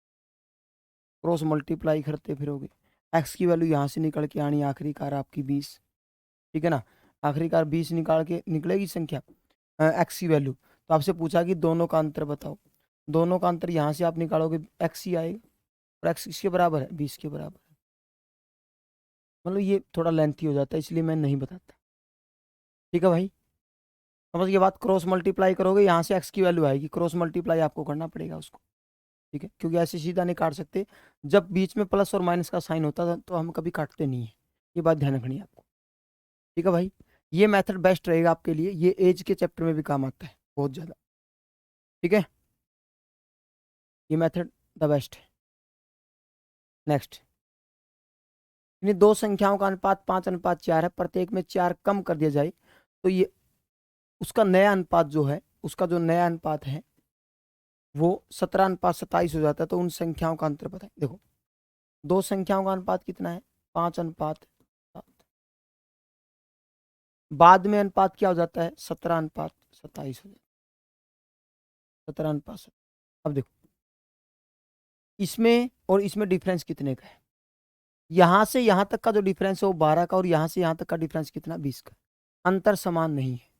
क्रॉस मल्टीप्लाई करते फिरोगे, एक्स की वैल्यू यहाँ से निकल के आनी, आखिरी कार आपकी 20। ठीक है ना, आखिरी कार 20 निकाल के निकलेगी संख्या, एक्स की वैल्यू। तो आपसे पूछा कि दोनों का अंतर बताओ, दोनों का अंतर यहाँ से आप निकालोगे एक्स ही आएगा, और एक्स किसके बराबर है, 20 के बराबर है। मतलब ये थोड़ा लेंथी हो जाता है इसलिए मैं नहीं बताता। ठीक है भाई, समझ के बाद क्रॉस मल्टीप्लाई करोगे, यहाँ से एक्स की वैल्यू आएगी, क्रॉस मल्टीप्लाई आपको करना पड़ेगा उसको। ठीक है, क्योंकि ऐसे सीधा नहीं काट सकते, जब बीच में प्लस और माइनस का साइन होता था तो हम कभी काटते नहीं है, ये बात ध्यान रखनी है आपको। ठीक है भाई, ये मेथड बेस्ट रहेगा आपके लिए, ये एज के चैप्टर में भी काम आता है बहुत ज़्यादा। ठीक है। ये मेथड द बेस्ट है। नेक्स्ट, इन दो संख्याओं का अनुपात 5:4 है, प्रत्येक में 4 कम कर दिया जाए तो ये उसका नया अनुपात जो है, उसका जो नया अनुपात है वो 17:27 हो जाता है। तो उन संख्याओं का अंतर बताएं। देखो दो संख्याओं का अनुपात कितना है, 5:7। बाद में अनुपात क्या हो जाता है, 17:27 हो जाता है, 17:7। अब देखो इसमें और इसमें डिफरेंस कितने का है, यहां से यहां तक का जो डिफरेंस है वो 12 का, और यहां से यहां तक का डिफरेंस कितना, 20 का। अंतर समान नहीं है।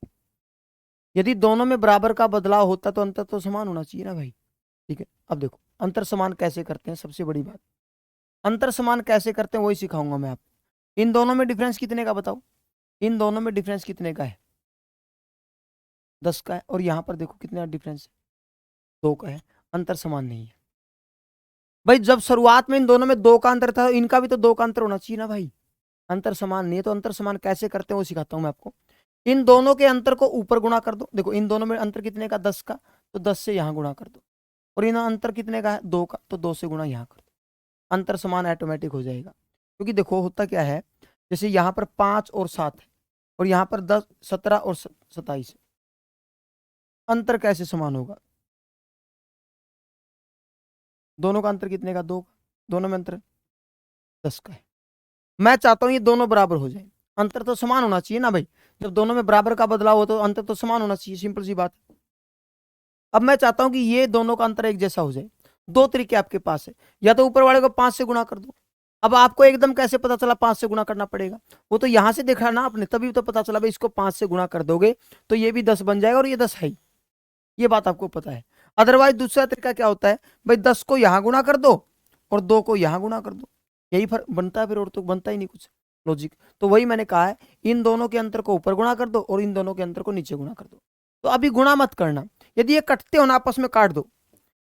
यदि दोनों में बराबर का बदलाव होता तो अंतर तो समान होना चाहिए ना भाई। ठीक है, अब देखो अंतर समान कैसे करते हैं, सबसे बड़ी बात अंतर समान कैसे करते हैं वही सिखाऊंगा मैं आपको। इन दोनों में डिफरेंस कितने का बताओ, इन दोनों में डिफरेंस कितने का है, 10 का है, और यहां पर देखो कितना डिफरेंस है, 2 का है। अंतर समान नहीं है भाई। जब शुरुआत में इन दोनों में 2 का अंतर था, तो इनका भी तो 2 का अंतर होना चाहिए ना भाई। अंतर समान नहीं है, तो अंतर समान कैसे करते हैं वो सिखाता हूं मैं आपको। इन दोनों के अंतर को ऊपर गुणा कर दो। देखो इन दोनों में अंतर कितने का, 10 का, तो 10 से यहां गुणा कर दो। और इन अंतर कितने का है, 2 का, तो 2 से गुणा यहां कर दो। अंतर समान ऑटोमेटिक हो जाएगा। क्योंकि देखो होता क्या है, जैसे यहाँ पर 5 और 7 है, और यहाँ पर 10, 17 और 27 है, अंतर कैसे समान होगा, दोनों का अंतर कितने का, 2 का, दोनों में अंतर 10 का है। मैं चाहता हूं ये दोनों बराबर हो जाए, अंतर तो समान होना चाहिए ना भाई। जब दोनों में बराबर का बदलाव हो तो अंतर तो समान होना चाहिए, सिंपल सी बात। अब मैं चाहता हूं कि ये दोनों का अंतर एक जैसा हो जाए। दो तरीके आपके पास है, या तो ऊपर वाले को 5 से गुणा कर दो। अब आपको एकदम कैसे पता चला 5 से गुणा करना पड़ेगा, वो तो यहां से देखा ना आपने, तभी तो पता चला भाई इसको 5 से गुणा कर दोगे तो ये भी 10 बन जाएगा और ये 10 है ही। ये बात आपको पता है। अदरवाइज दूसरा तरीका क्या होता है भाई, 10 को यहां गुणा कर दो और 2 को यहां गुणा कर दो, यही फर्क बनता है फिर, और तो बनता ही नहीं कुछ लॉजिक। तो वही मैंने कहा है, इन दोनों के अंतर को ऊपर गुणा कर दो और इन दोनों के अंतर को नीचे गुणा कर दो। तो अभी गुणा मत करना, यदि ये कटते हो ना आपस में काट दो।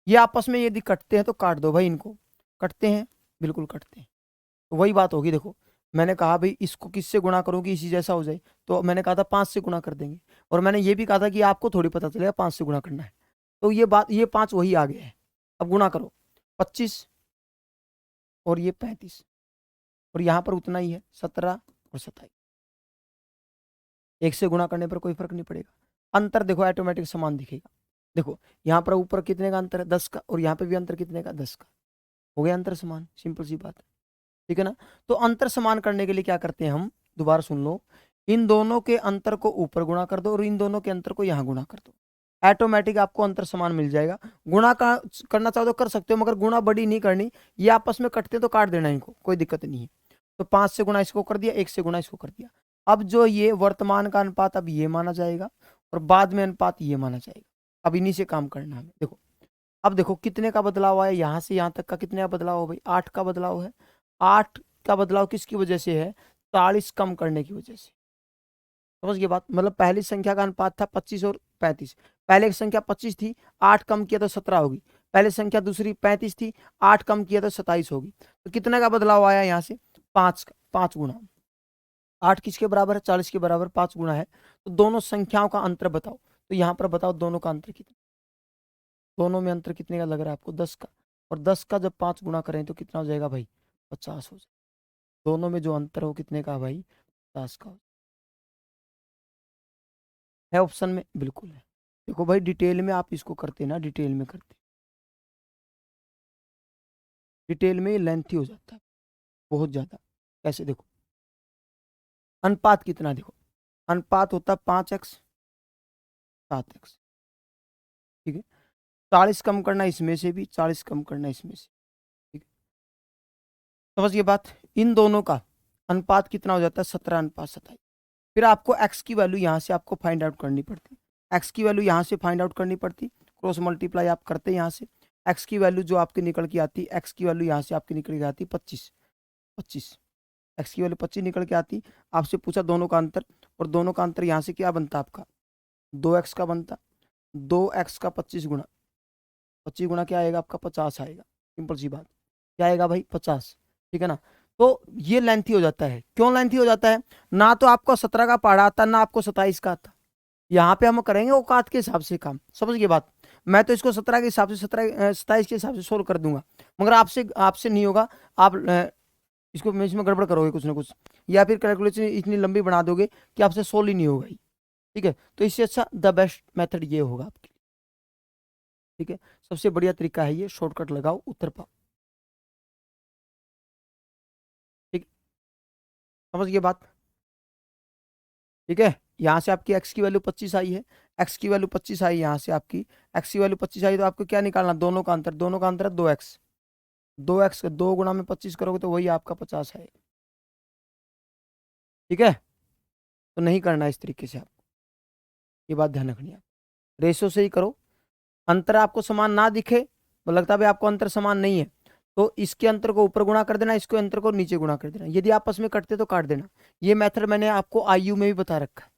ये आपस में यदि कटते हैं तो काट दो भाई, इनको कटते हैं, बिल्कुल कटते हैं। तो वही बात होगी। देखो मैंने कहा भाई इसको किससे गुणा करूंगी इसी जैसा हो जाए, तो मैंने कहा था 5 से गुणा कर देंगे। और मैंने ये भी कहा था कि आपको थोड़ी पता चलेगा 5 से गुणा करना है। तो ये बात, ये 5 वही आ गया है। अब गुणा करो, 25 और ये 35, और यहाँ पर उतना ही है 17 और 27। एक से गुणा करने पर कोई फर्क नहीं पड़ेगा, अंतर देखो ऑटोमेटिक समान दिखेगा। देखो यहाँ पर ऊपर कितने का अंतर है, 10 का, और यहाँ पे भी अंतर कितने का, 10 का। हो गया अंतर समान, सिंपल सी बात है। ठीक है ना। तो अंतर समान करने के लिए क्या करते हैं हम, दोबारा सुन लो, इन दोनों के अंतर को ऊपर गुणा कर दो और इन दोनों के अंतर को यहां गुणा कर दो, ऑटोमेटिक आपको अंतर समान मिल जाएगा। गुणा का करना चाहो तो कर सकते हो, मगर गुणा बड़ी नहीं करनी। ये आपस में कटते तो काट देना इनको, कोई दिक्कत नहीं है। तो 5 से गुणा इसको कर दिया, 1 से गुणा इसको कर दिया। अब जो ये वर्तमान का अनुपात अब ये माना जाएगा, और बाद में अनुपात ये माना जाएगा। अब इन्हीं से काम करना है। देखो अब देखो कितने का बदलाव आया, यहां से यहां तक का कितने का बदलाव हो भाई, 8 का बदलाव है। 8 का बदलाव किसकी वजह से है, 40 कम करने की वजह से। समझ गए बात, मतलब पहली संख्या का अनुपात था 25 और 35। पहले की संख्या 25 थी, 8 कम किया तो 17 होगी। पहले संख्या दूसरी 35 थी, 8 कम किया तो 27 होगी। तो कितने का बदलाव आया यहाँ से, 5 का, 5 गुना। 8 किसके बराबर है, 40 के बराबर, 5 गुना है। तो दोनों संख्याओं का अंतर बताओ, तो यहाँ पर बताओ दोनों का अंतर कितना, दोनों में अंतर कितने का लग रहा है आपको, 10 का। और 10 का जब 5 गुना करें तो कितना हो जाएगा भाई, 50 हो जाएगा। दोनों में जो अंतर हो कितने का भाई, 50 का है ऑप्शन में, बिल्कुल है। देखो भाई डिटेल में आप इसको करते ना, डिटेल में करते, डिटेल में ये लेंथी हो जाता है बहुत ज्यादा। कैसे, देखो अनुपात कितना, देखो अनुपात होता है 5x 7x। ठीक है, 40 कम करना इसमें से भी, 40 कम करना इसमें से। ठीक है, तो बस ये बात, इन दोनों का अनुपात कितना हो जाता है, 17:27। फिर आपको x की वैल्यू यहाँ से आपको फाइंड आउट करनी पड़ती, x की वैल्यू यहाँ से फाइंड आउट करनी पड़ती। क्रॉस मल्टीप्लाई आप करते यहाँ से, x की वैल्यू जो आपकी निकल के आती, x की वैल्यू यहाँ से आपकी निकल के आती 25, 25, x की वैल्यू 25 निकल के आती। आपसे पूछा दोनों का अंतर, और दोनों का अंतर यहाँ से क्या बनता आपका, 2x का बनता। 2x का 25 गुना, 25 गुना क्या आएगा आपका, 50 आएगा। सिंपल सी बात, क्या आएगा भाई, 50। ठीक है ना। तो ये लेंथी हो जाता है। क्यों लेंथी हो जाता है, ना तो आपको 17 का पढ़ा आता, ना आपको 27 का आता। यहाँ पे हम करेंगे औकात के हिसाब से काम, समझ गए बात। मैं तो इसको 17 के हिसाब से 27 के हिसाब से सोल्व कर दूंगा, मगर आपसे आपसे नहीं होगा। आप इसको इसमें गड़बड़ करोगे कुछ ना कुछ, या फिर कैलकुलेशन इतनी लंबी बना दोगे कि आपसे सोल्व ही नहीं होगा ही। ठीक है, तो इससे अच्छा द बेस्ट मेथड ये होगा आपके लिए। ठीक है, सबसे बढ़िया तरीका है ये, शॉर्टकट लगाओ, उत्तर पाओ। ठीक, समझ गए बात? ठीक है, यहाँ से आपकी x की वैल्यू 25 आई है, x की वैल्यू 25 आई, यहाँ से आपकी x की वैल्यू 25 आई, तो आपको क्या निकालना, दोनों का अंतर, दोनों का अंतर है 2x, 2x 2 गुना में 25 करोगे तो वही आपका 50 है। ठीक है, तो नहीं करना इस तरीके से, आप ये बात ध्यान रखनी है। रेशो से ही करो, अंतर आपको समान ना दिखे तो लगता है आपको अंतर समान नहीं है, तो इसके अंतर को ऊपर गुणा कर देना, इसके अंतर को नीचे गुणा कर देना, यदि आपस में कटते तो काट देना। ये मेथड मैंने आपको आईयू में भी बता रखा है।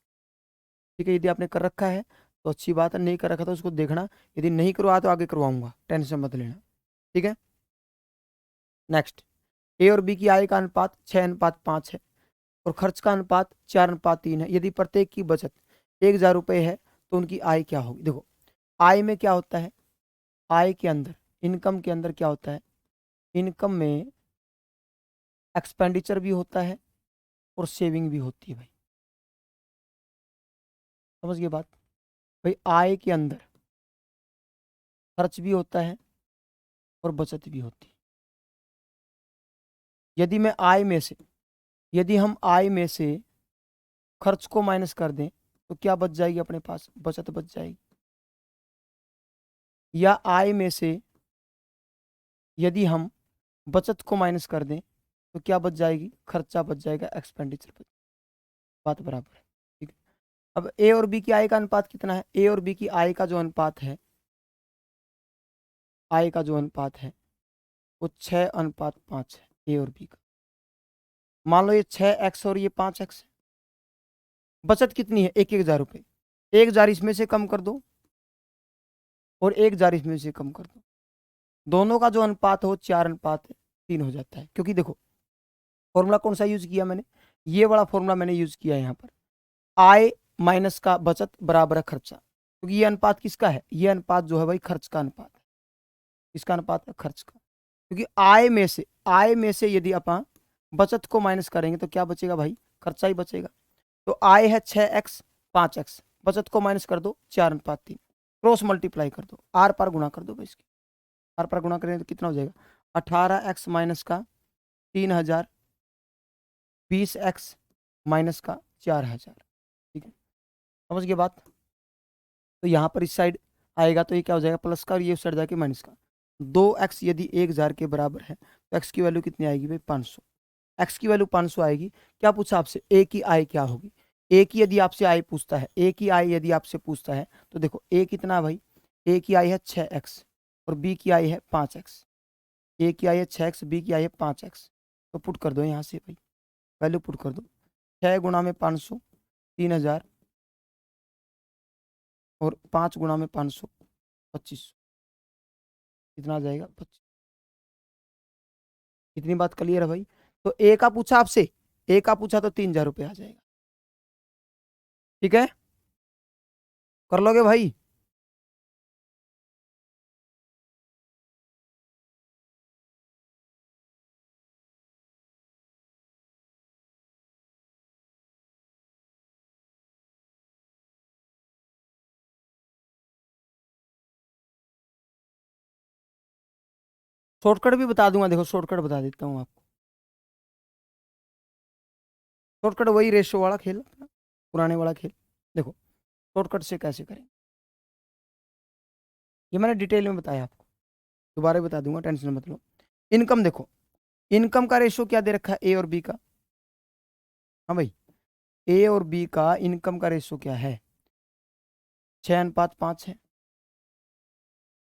ठीक है, यदि आपने कर रखा है तो अच्छी बात है, नहीं कर रखा तो उसको देखना, यदि नहीं करवा तो आगे करवाऊंगा, टेंशन मत लेना। ठीक है, नेक्स्ट, ए और बी की आय का अनुपात 6:5 है और खर्च का अनुपात 4:3 है। यदि प्रत्येक की बचत 1,000 रुपये है तो उनकी आय क्या होगी। देखो, आय में क्या होता है, आय के अंदर, इनकम के अंदर क्या होता है, इनकम में एक्सपेंडिचर भी होता है और सेविंग भी होती है भाई। समझ गए बात? भाई आय के अंदर खर्च भी होता है और बचत भी होती है। यदि मैं आय में से, यदि हम आय में से खर्च को माइनस कर दें तो क्या बच जाएगी अपने पास, बचत बच जाएगी। या आय में से यदि हम बचत को माइनस कर दें तो क्या बच जाएगी, खर्चा बच जाएगा, एक्सपेंडिचर बच, बात बराबर है। ठीक है, अब ए और बी की आय का अनुपात कितना है, ए और बी की आय का जो अनुपात है, आय का जो अनुपात है वो 6:5 है ए और बी का। मान लो ये 6x और ये 5x, बचत कितनी है, 1,000 रुपये, 1,000 इसमें से कम कर दो और 1,000 इसमें से कम कर दो, दोनों का जो अनुपात हो 4:3 हो जाता है। क्योंकि देखो फॉर्मूला कौन सा यूज किया मैंने, ये वाला फॉर्मूला मैंने यूज किया है यहाँ पर, आय माइनस का बचत बराबर है खर्चा, क्योंकि ये अनुपात किसका है, ये अनुपात जो है भाई खर्च का अनुपात है, किसका अनुपात है, खर्च का। क्योंकि आय में से यदि अपन बचत को माइनस करेंगे तो क्या बचेगा भाई, खर्चा ही बचेगा। तो आय है 6x 5x, बचत को माइनस कर दो 4:3, क्रॉस मल्टीप्लाई कर दो, आर पार गुणा कर दो भाई, इसकी आर पार गुणा करेंगे तो कितना हो जाएगा, 18x माइनस का 3,000, 20x माइनस का 4,000। ठीक है, समझ गए बात? तो यहाँ पर इस साइड आएगा तो ये क्या हो जाएगा, प्लस का, और ये उस साइड जाके माइनस का। 2x यदि 1,000 के बराबर है तो x की वैल्यू कितनी आएगी भाई, 500। x की वैल्यू 500 आएगी। क्या पूछा आपसे, a की आय क्या होगी, a की यदि आपसे आय पूछता है, a की आय यदि आपसे पूछता है तो देखो a कितना है भाई, a की आय है 6x और b की आय है 5x, a की आय है 6x, b की आय है 5x, तो पुट कर दो यहाँ से भाई, वैल्यू पुट कर दो, 6 गुणा में 500 3,000 और 5 गुणा में 500 2500, कितना आ जाएगा 25। इतनी बात क्लियर है भाई? तो ए का पूछा आपसे, ए का पूछा तो 3,000 रुपये आ जाएगा। ठीक है, कर लोगे भाई? शॉर्टकट भी बता दूंगा, देखो शॉर्टकट बता देता हूँ आपको, शॉर्टकट वही रेशो वाला खेल अपना, पुराने वाला खेल। देखो शॉर्टकट से कैसे करें, ये मैंने डिटेल में बताया आपको, दोबारा बता दूंगा, टेंशन मत लो। इनकम देखो, इनकम का रेशो क्या दे रखा है, ए और बी का। हाँ भाई, ए और बी का इनकम का रेशो क्या है, 6:5 है।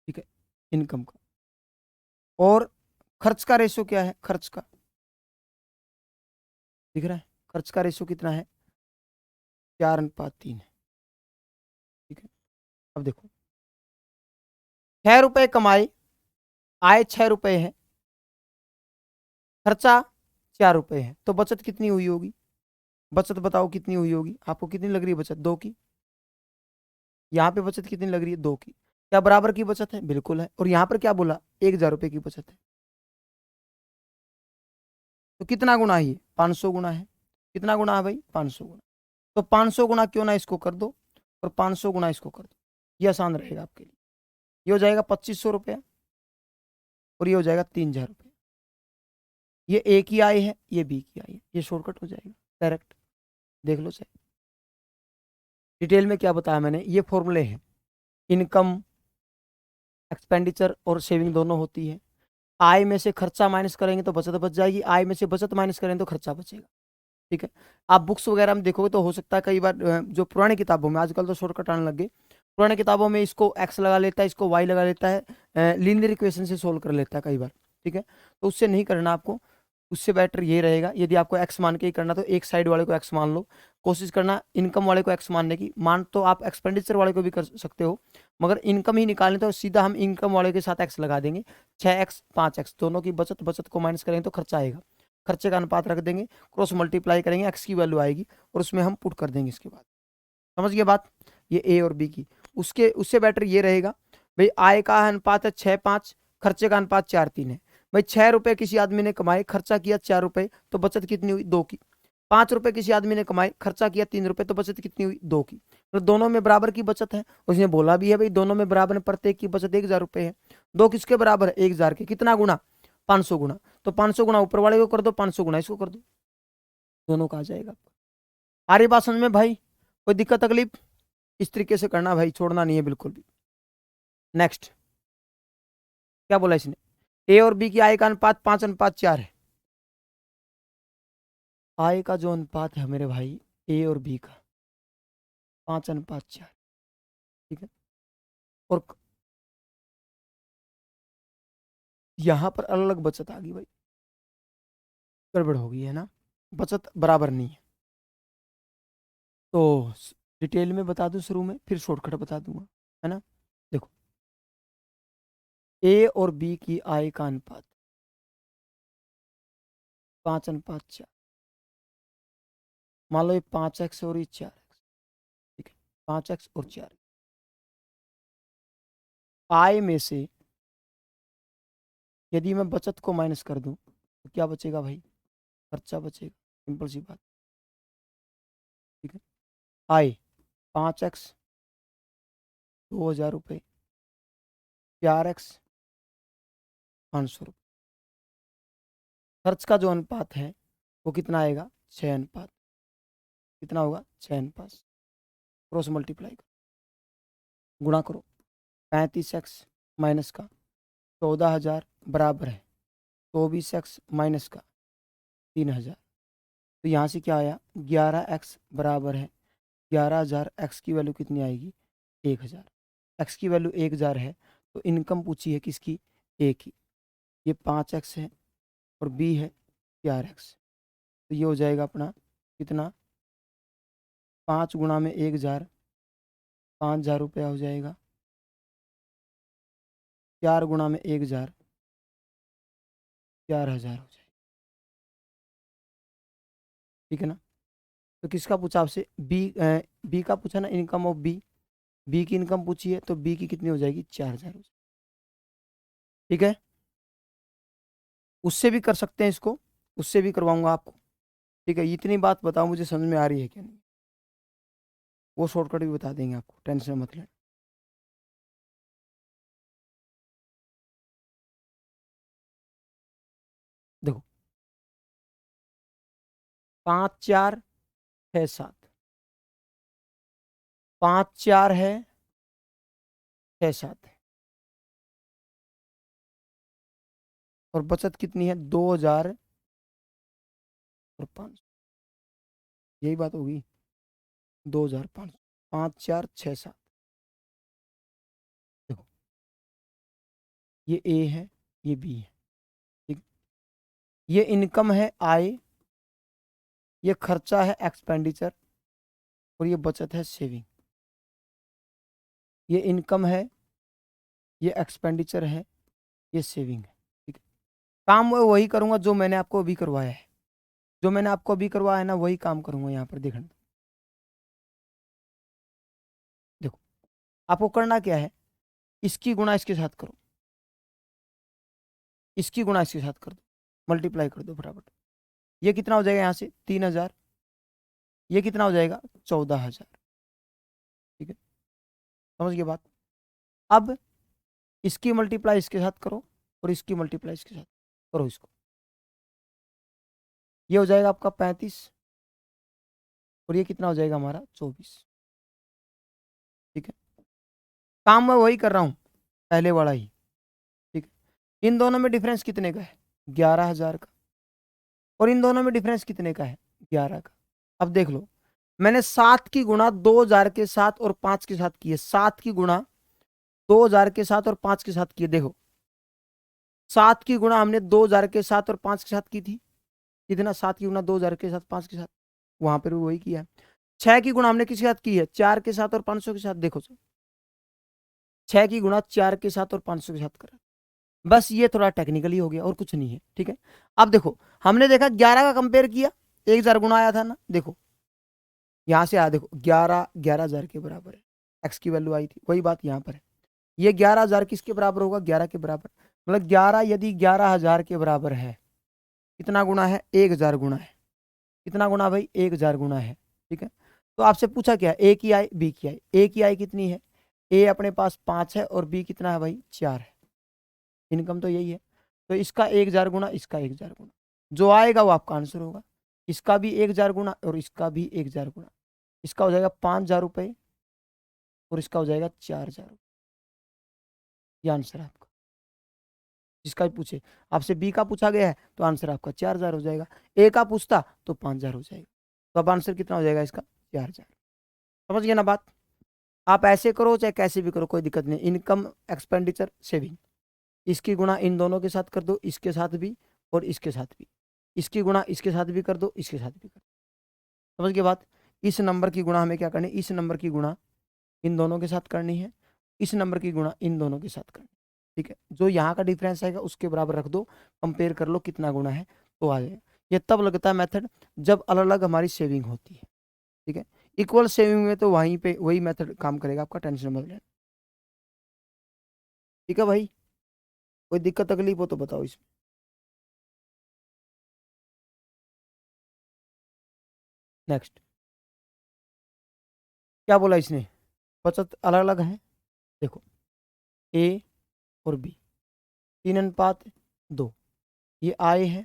ठीक है, इनकम का, और खर्च का रेशो क्या है, खर्च का दिख रहा है, खर्च का रेशो कितना है, 4:3 है। ठीक है, अब देखो 6 रुपए कमाए, आय 6 रुपए है, खर्चा 4 रुपए है, तो बचत कितनी हुई होगी, बचत बताओ कितनी हुई होगी, आपको कितनी लग रही है बचत, 2 की, यहाँ पे बचत कितनी लग रही है, 2 की। क्या बराबर की बचत है? बिल्कुल है। और यहाँ पर क्या बोला? 1,000 रुपये की बचत है। तो कितना गुना है ये? 500 गुना है। कितना गुना है भाई? 500 गुना। तो 500 गुना क्यों ना इसको कर दो और 500 गुना इसको कर दो, ये आसान रहेगा आपके लिए। ये हो जाएगा 2500 रुपया और ये हो जाएगा 3,000 रुपये। ये ए की आय है, ये बी की आय है, ये शॉर्टकट हो जाएगा डायरेक्ट। देख लो सर, डिटेल में क्या बताया मैंने, ये फॉर्मूले हैं। इनकम, एक्सपेंडिचर और सेविंग दोनों होती है। आय में से खर्चा माइनस करेंगे तो बचत बच जाएगी, आय में से बचत माइनस करेंगे तो खर्चा बचेगा। ठीक है। आप बुक्स वगैरह में देखोगे तो हो सकता है कई बार जो पुरानी किताबों में, आजकल तो शॉर्टकट आने लग गए, पुरानी किताबों में इसको एक्स लगा लेता है, इसको वाई लगा लेता है, लीनियर इक्वेशन से सोल्व कर लेता है कई बार। ठीक है। तो उससे नहीं करना आपको, उससे बेटर ये रहेगा, यदि आपको एक्स मान के ही करना तो एक साइड वाले को एक्स मान लो। कोशिश करना इनकम वाले को एक्स मानने की, मान तो आप एक्सपेंडिचर वाले को भी कर सकते हो, मगर इनकम ही निकालने तो सीधा हम इनकम वाले के साथ एक्स लगा देंगे। 6x 5x दोनों की बचत, बचत को माइनस करेंगे तो खर्चा आएगा, खर्चे का अनुपात रख देंगे, क्रॉस मल्टीप्लाई करेंगे, एक्स की वैल्यू आएगी और उसमें हम पुट कर देंगे इसके बाद। समझ गए बात? ये ए और बी की। उसके उससे बेटर ये रहेगा भाई, आय का अनुपात है 6:5, खर्चे का अनुपात 4:3 है। भाई 6 रुपए किसी आदमी ने कमाए, खर्चा किया 4 रुपए, तो बचत कितनी हुई? 2 की। 5 रुपए किसी आदमी ने कमाए, खर्चा किया 3 रुपए, तो बचत कितनी हुई? 2 की। तो दोनों में बराबर की बचत है। उसने बोला भी है भाई दोनों में बराबर, प्रत्येक की बचत 1,000 रुपए है। 2 किसके बराबर है? 1,000 के। कितना गुना? 500 गुना। तो 500 गुना ऊपर वाले को कर दो, 500 गुना इसको कर दो, दोनों का आ जाएगा। आ रही बात समझ में भाई? कोई दिक्कत तकलीफ? इस तरीके से करना भाई, छोड़ना नहीं है बिल्कुल भी। नेक्स्ट क्या बोला इसने? ए और बी की आय का अनुपात 5:4 है। आय का जो अनुपात है मेरे भाई, ए और बी का 5:4। ठीक है। और यहां पर अलग अलग बचत आ गई भाई, गड़बड़ हो गई है ना, बचत बराबर नहीं है। तो डिटेल में बता दूं शुरू में, फिर शॉर्टकट बता दूंगा, है ना। देखो, ए और बी की आय का अनुपात 5:4। मान लो ये 5x और ये 4x। ठीक है, 5x और 4। आय में से यदि मैं बचत को माइनस कर दूं तो क्या बचेगा भाई? खर्चा बचेगा, सिंपल सी बात। ठीक है। आय 5x, 2,000 रुपये, 4x, 500 रुपये। खर्च का जो अनुपात है वो कितना आएगा? 6 अनुपात। कितना होगा? 6 अनुपात। क्रॉस मल्टीप्लाई करो, गुणा करो। 35x माइनस का 14,000 बराबर है 24x माइनस का 3,000। तो यहाँ से क्या आया? 11x बराबर है 11,000। एक्स की वैल्यू कितनी आएगी? 1,000। एक्स की वैल्यू 1,000 है, तो इनकम पूछी है किसकी? ए की। ये 5x है और बी है 4x। तो ये हो जाएगा अपना कितना? 5 गुणा में 1,000, 5,000 रुपया हो जाएगा। 4 गुणा में 1,000, 4,000 हो जाएगा। ठीक है ना। तो किसका पूछा आपसे? बी का पूछा ना, इनकम ऑफ बी। बी की इनकम पूछी है तो बी की कितनी हो जाएगी? 4,000 हो जाएगी। ठीक है। उससे भी कर सकते हैं इसको, उससे भी करवाऊंगा आपको। ठीक है, इतनी बात बताओ मुझे समझ में आ रही है क्या नहीं? वो शॉर्टकट भी बता देंगे आपको, टेंशन मत लेना। देखो, 5, 4, 6, 7। 5, 4 है, 6, 7 है, और बचत कितनी है? 2,000 और 500। यही बात होगी, 2,500। 5, 4, 6, 7। देखो, ये ए है, ये बी है। ठीक। ये इनकम है आय, ये खर्चा है एक्सपेंडिचर, और ये बचत है सेविंग। ये इनकम है, ये एक्सपेंडिचर है, ये सेविंग है। ठीक है। काम मैं वही करूंगा जो मैंने आपको अभी करवाया है, जो मैंने आपको अभी करवाया है ना, वही काम करूंगा यहाँ पर। देखना, देखो, आपको करना क्या है, इसकी गुणा इसके साथ करो, इसकी गुणा इसके साथ कर दो, मल्टीप्लाई कर दो फटाफट। ये कितना हो जाएगा यहाँ से 3000, ये कितना हो जाएगा 14000। ठीक है, समझ गए बात। अब इसकी मल्टीप्लाई इसके साथ करो और इसकी मल्टीप्लाई इसके साथ करो इसको, ये हो जाएगा आपका 35 और ये कितना हो जाएगा हमारा 24। ठीक है, काम मैं वही कर रहा हूं, पहले वाला ही। ठीक है, इन दोनों में डिफरेंस कितने का है 11,000 का, और इन दोनों में डिफरेंस कितने का है 11 का। अब देख लो, मैंने 7 की गुणा 2000 के साथ और 5 के साथ की है, 7 की गुणा 2000 के साथ और 5 के साथ की है। देखो 7 की गुणा हमने 2000 के साथ और 5 के साथ की थी, कितना 7 की गुणा 2000 के साथ 5 के साथ, वहां पर भी वही किया है। 6 की गुणा हमने किसके साथ की है 4 के साथ और 500 के साथ, देखो 6 की गुणा 4 के साथ और 500 के साथ करा। बस ये थोड़ा टेक्निकली हो गया और कुछ नहीं है। ठीक है, अब देखो हमने देखा 11 का कंपेयर किया, 1000 गुणा आया था ना, देखो यहां से आया, देखो 11,000 के बराबर है, एक्स की वैल्यू आई थी, वही बात यहाँ पर है। ये 11,000 किसके बराबर होगा 11 के बराबर, मतलब 11 यदि 11,000 के बराबर है, कितना गुणा है 1000 गुणा है, कितना गुणा भाई 1000 गुणा है। ठीक है, तो आपसे पूछा क्या, ए की आई बी की आई, ए की आई कितनी है, ए अपने पास 5 है और बी कितना है भाई 4 है, इनकम तो यही है। तो इसका 1000 गुणा, इसका 1000 गुणा, जो आएगा वो आपका आंसर होगा। इसका भी 1000 गुणा और इसका भी 1000 गुणा, इसका हो जाएगा 5,000 रुपये और इसका हो जाएगा 4,000। ये आंसर है आपका, जिसका भी पूछे। आपसे बी का पूछा गया है तो आंसर आपका 4,000 हो जाएगा, ए का पूछता तो 5,000 हो जाएगा। तो अब आंसर कितना हो जाएगा इसका 4,000। समझ गए ना बात। आप ऐसे करो चाहे कैसे भी करो, कोई दिक्कत नहीं। इनकम एक्सपेंडिचर सेविंग, इसकी गुणा इन दोनों के साथ कर दो, इसके साथ भी और इसके साथ भी, इसकी गुणा इसके साथ भी कर दो, इसके साथ भी कर दो। समझ गए बात। इस नंबर की गुणा हमें क्या करनी, इस नंबर की गुणा इन दोनों के साथ करनी है, इस नंबर की गुणा इन दोनों के साथ करनी है। ठीक है, जो यहाँ का डिफरेंस आएगा उसके बराबर रख दो, कंपेयर कर लो कितना गुणा है तो आ जाएगा। ये तब लगता है मेथड जब अलग अलग हमारी सेविंग होती है। ठीक है, इक्वल सेविंग में तो वहीं पे वही मेथड काम करेगा आपका, टेंशन मत लेना। ठीक है भाई, कोई दिक्कत तकलीफ हो तो बताओ इसमें। नेक्स्ट क्या बोला इसने, बचत अलग अलग है। देखो ए और बी 3:2, ये आय है।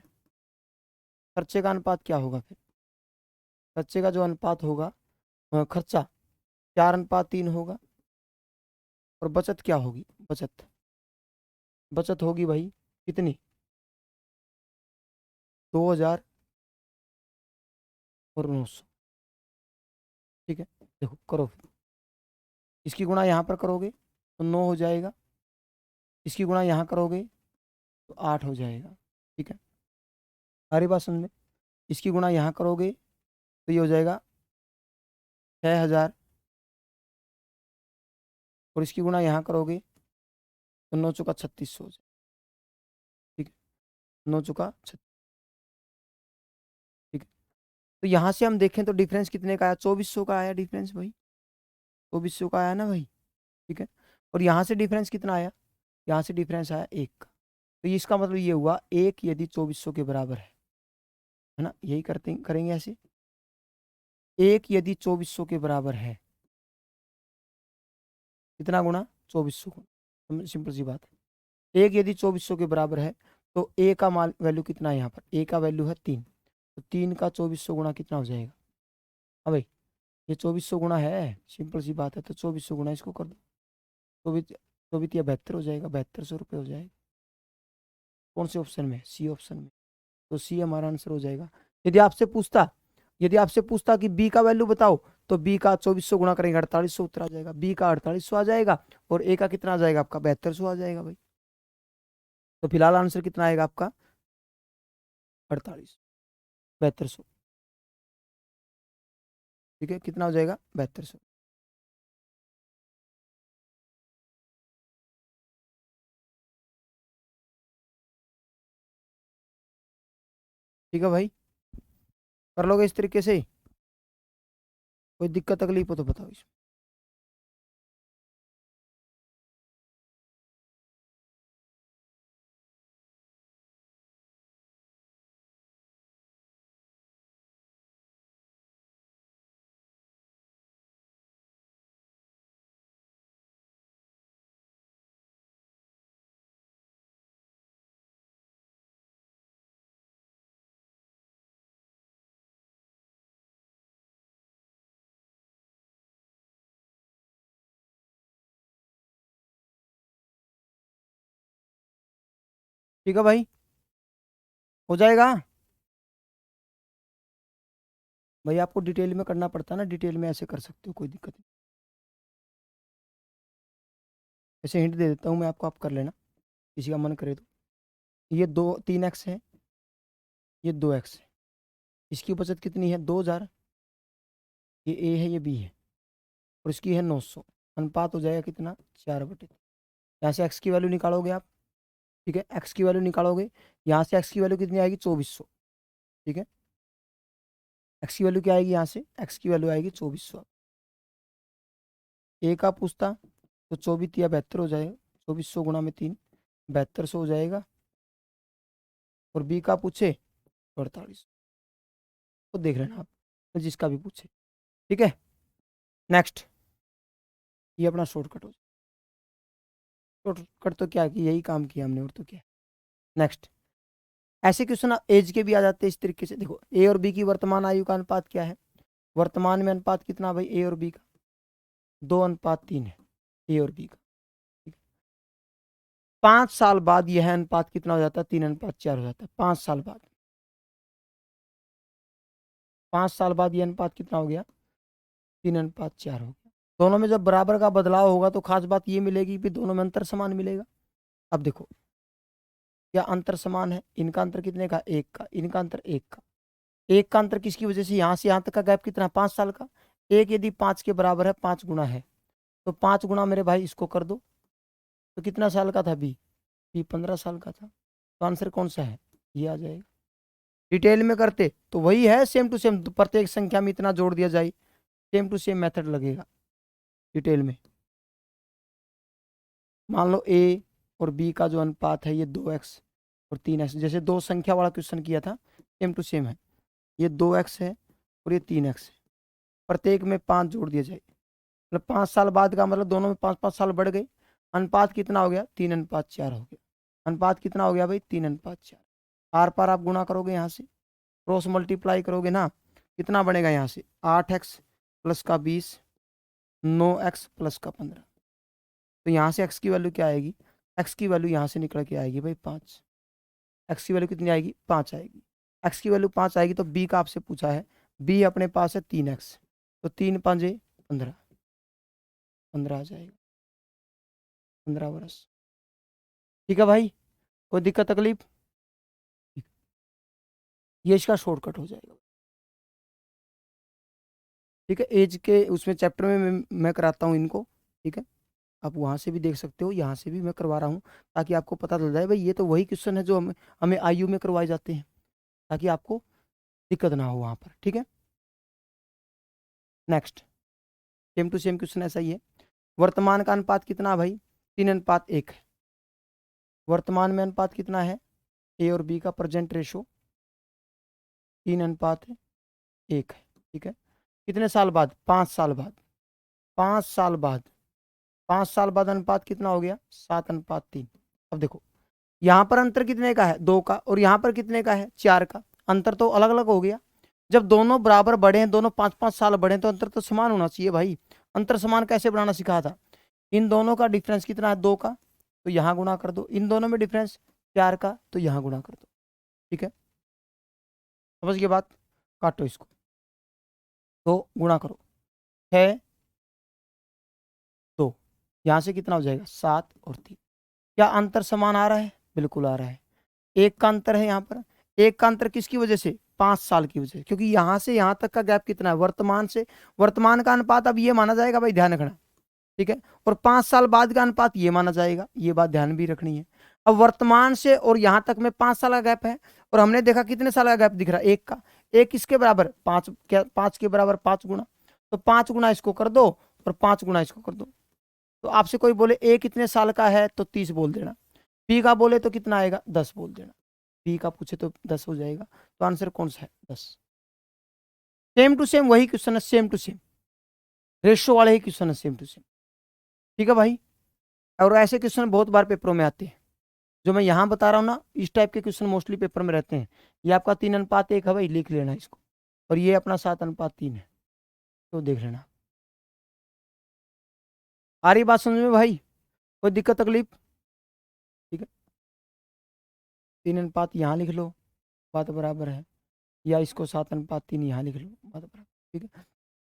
खर्चे का अनुपात क्या होगा फिर, खर्चे का जो अनुपात होगा, खर्चा 4:3 होगा। और बचत क्या होगी, बचत बचत होगी भाई कितनी 2,000 और 900। ठीक है, देखो करो फिर, इसकी गुणा यहाँ पर करोगे तो 9 हो जाएगा, इसकी गुणा यहाँ करोगे तो 8 हो जाएगा। ठीक है, सारी बात समझ में। इसकी गुणा यहाँ करोगे तो ये हो जाएगा 6,000 और इसकी गुणा यहाँ करोगे तो 9 चुका 3600 हो जाएगा। ठीक है, 9 चुका 36। ठीक है, तो यहाँ से हम देखें तो डिफरेंस कितने का आया 2400 का आया डिफरेंस भाई, 2400 का आया ना भाई। ठीक है, और यहाँ से डिफरेंस कितना आया, यहाँ से डिफरेंस आया 1 का। तो इसका मतलब ये हुआ 1 यदि 2400 के बराबर है ना, यही करते करेंगे ऐसे, 1 यदि 2400 के बराबर है, कितना गुणा 2400 गुणा, सिंपल सी बात है। 1 यदि 2400 के बराबर है तो ए का मान वैल्यू कितना है, यहाँ पर ए का वैल्यू है 3, तो 3 का 2400 गुणा कितना हो जाएगा। हाँ भाई, ये 2400 गुणा है, सिंपल सी बात है, तो 2400 गुणा इसको कर दो, 24 या 72 हो जाएगा, 7200 रुपये हो जाएगा। कौन से ऑप्शन में, सी ऑप्शन में, तो सी हमारा आंसर हो जाएगा। यदि आपसे पूछता, यदि आपसे पूछता कि बी का वैल्यू बताओ, तो बी का 2400 गुणा करेंगे 4800 उत्तर आ जाएगा, बी का 4800 आ जाएगा और ए का कितना आ जाएगा आपका 7200 आ जाएगा भाई। तो फिलहाल आंसर कितना आएगा आपका 48, 7200। ठीक है, कितना हो जाएगा 7200। ठीक है भाई, कर लोगे इस तरीके से, कोई दिक्कत तकलीफ हो तो बताओ। ठीक है भाई, हो जाएगा। भाई आपको डिटेल में करना पड़ता है ना, डिटेल में ऐसे कर सकते हो, कोई दिक्कत नहीं। ऐसे हिंट दे देता हूँ मैं आपको, आप कर लेना किसी का मन करे तो। ये 3x है, ये 2x है। इसकी बचत कितनी है? 2000। ये ए है, ये बी है, और इसकी है 900। अनुपात हो जाएगा कितना? 4/3। यहाँ से एक्स की वैल्यू निकालोगे आप, ठीक है, एक्स की वैल्यू निकालोगे। यहाँ से एक्स की वैल्यू कितनी आएगी? 2400। ठीक है, एक्स की वैल्यू क्या आएगी? यहाँ से एक्स की वैल्यू आएगी 2400। ए का पूछता तो 24×3 = 72 हो जाएगा। 2400 गुणा में 3, 7200 हो जाएगा। और बी का पूछे तो 48। तो देख लेना आप, तो जिसका भी पूछे। ठीक है, नेक्स्ट। ये अपना शॉर्टकट हो, शॉर्टकट तो क्या है कि यही काम किया हमने, और तो क्या। नेक्स्ट, ऐसे क्वेश्चन एज के भी आ जाते हैं इस तरीके से। देखो, ए और बी की वर्तमान आयु का अनुपात क्या है? वर्तमान में अनुपात कितना भाई ए और बी का? 2:3 है ए और बी का। 5 साल बाद यह अनुपात कितना हो जाता है? 3:4 हो जाता है 5 साल बाद। 5 साल बाद यह अनुपात कितना हो गया? 3:4 हो गया। दोनों में जब बराबर का बदलाव होगा तो खास बात ये मिलेगी कि दोनों में अंतर समान मिलेगा। अब देखो, क्या अंतर समान है? इनका अंतर कितने का? 1 का। इनका अंतर 1 का। 1 का अंतर किसकी वजह से? यहाँ से यहाँ तक का गैप कितना? 5 साल का। एक यदि 5 के बराबर है, 5 गुना है, तो 5 गुना मेरे भाई इसको कर दो, तो कितना साल का था बी? बी 15 साल का था। तो आंसर कौन सा है? ये आ जाएगा। डिटेल में करते तो वही है, सेम टू सेम, प्रत्येक संख्या में इतना जोड़ दिया जाए, सेम टू सेम मेथड लगेगा डिटेल में। मान लो ए और बी का जो अनुपात है ये 2x और 3x, जैसे दो संख्या वाला क्वेश्चन किया था, सेम टू सेम है। ये 2x है और ये 3x है, प्रत्येक में 5 जोड़ दिया जाए, मतलब 5 साल बाद का मतलब दोनों में 5-5 साल बढ़ गए। अनुपात कितना हो गया? 3:4 हो गया। अनुपात कितना हो गया भाई? 3:4। आर पार आप गुणा करोगे, यहाँ से क्रॉस मल्टीप्लाई करोगे ना, कितना बनेगा? यहाँ से 8x प्लस का 20, 9x प्लस का 15। तो यहाँ से x की वैल्यू क्या आएगी? x की वैल्यू यहाँ से निकल के आएगी भाई 5। x की वैल्यू कितनी आएगी? 5 आएगी। x की वैल्यू 5 आएगी तो b का आपसे पूछा है, b अपने पास है 3x, तो 3×5 = 15, 15 आ जाएगा, 15 वर्ष। ठीक है भाई, कोई दिक्कत तकलीफ? ये इसका शॉर्टकट हो जाएगा। ठीक है, एज के उसमें चैप्टर में मैं कराता हूँ इनको। ठीक है, आप वहाँ से भी देख सकते हो, यहाँ से भी मैं करवा रहा हूँ, ताकि आपको पता चल जाए भाई ये तो वही क्वेश्चन है जो हमें हमें आईयू में करवाए जाते हैं, ताकि आपको दिक्कत ना हो वहाँ पर। ठीक है, next, same to same question ऐसा ही है। वर्तमान का अनुपात कितना भाई? 3:1 है। वर्तमान में अनुपात कितना है? ए और बी का प्रेजेंट रेशो 3:1 है। ठीक है, कितने साल बाद? 5 साल बाद। 5 साल बाद, 5 साल बाद अनुपात कितना हो गया? 7:3। अब देखो, यहाँ पर अंतर कितने का है? 2 का, और यहाँ पर कितने का है? 4 का। अंतर तो अलग अलग हो गया। जब दोनों बराबर बढ़े हैं, दोनों 5-5 साल बढ़े हैं, तो अंतर तो समान होना चाहिए भाई। अंतर समान कैसे बनाना सिखाया था? इन दोनों का डिफरेंस कितना है? 2 का, तो यहाँ गुणा कर दो। इन दोनों में डिफरेंस 4 का, तो यहाँ गुणा कर दो। ठीक है, समझ गए बात? काटो इसको, तो गुणा करो, 6, 2, यहाँ से कितना हो जाएगा? 7 और 3। क्या अंतर समान आ रहा है? बिल्कुल आ रहा है। एक का अंतर है यहाँ पर। एक का अंतर किसकी वजह से? 5 साल की वजह से, क्योंकि यहाँ से यहाँ तक का गैप कितना है? वर्तमान से वर्तमान का अनुपात अब ये माना जाएगा भाई, ध्यान रखना। ठीक है, और 5 साल बाद का अनुपात ये माना जाएगा, ये बात ध्यान भी रखनी है। अब वर्तमान से और यहाँ तक में 5 साल का गैप है, और हमने देखा कितने साल का गैप दिख रहा है? 1 का। एक किसके बराबर? 5। क्या 5 के बराबर? 5 गुना। तो 5 गुना इसको कर दो, और 5 गुना इसको कर दो। तो आपसे कोई बोले ए कितने साल का है, तो 30 बोल देना। बी का बोले तो कितना आएगा? 10 बोल देना। बी का पूछे तो 10 हो जाएगा। तो आंसर कौन सा है? 10। सेम टू सेम वही क्वेश्चन है, सेम टू सेम रेशो वाले ही क्वेश्चन है, सेम टू सेम। ठीक है भाई, और ऐसे क्वेश्चन बहुत बार पेपरों में आते हैं। जो मैं यहाँ बता रहा हूँ ना, इस टाइप के क्वेश्चन मोस्टली पेपर में रहते हैं। ये आपका 3:1 है भाई, लिख लेना इसको। और ये अपना 7:3 है, तो देख लेना। आ रही बात समझ में भाई? कोई दिक्कत तकलीफ? ठीक है। 3:3 यहाँ लिख लो, बात बराबर है, या इसको 7:3 यहाँ लिख लो, बात बराबर। ठीक है,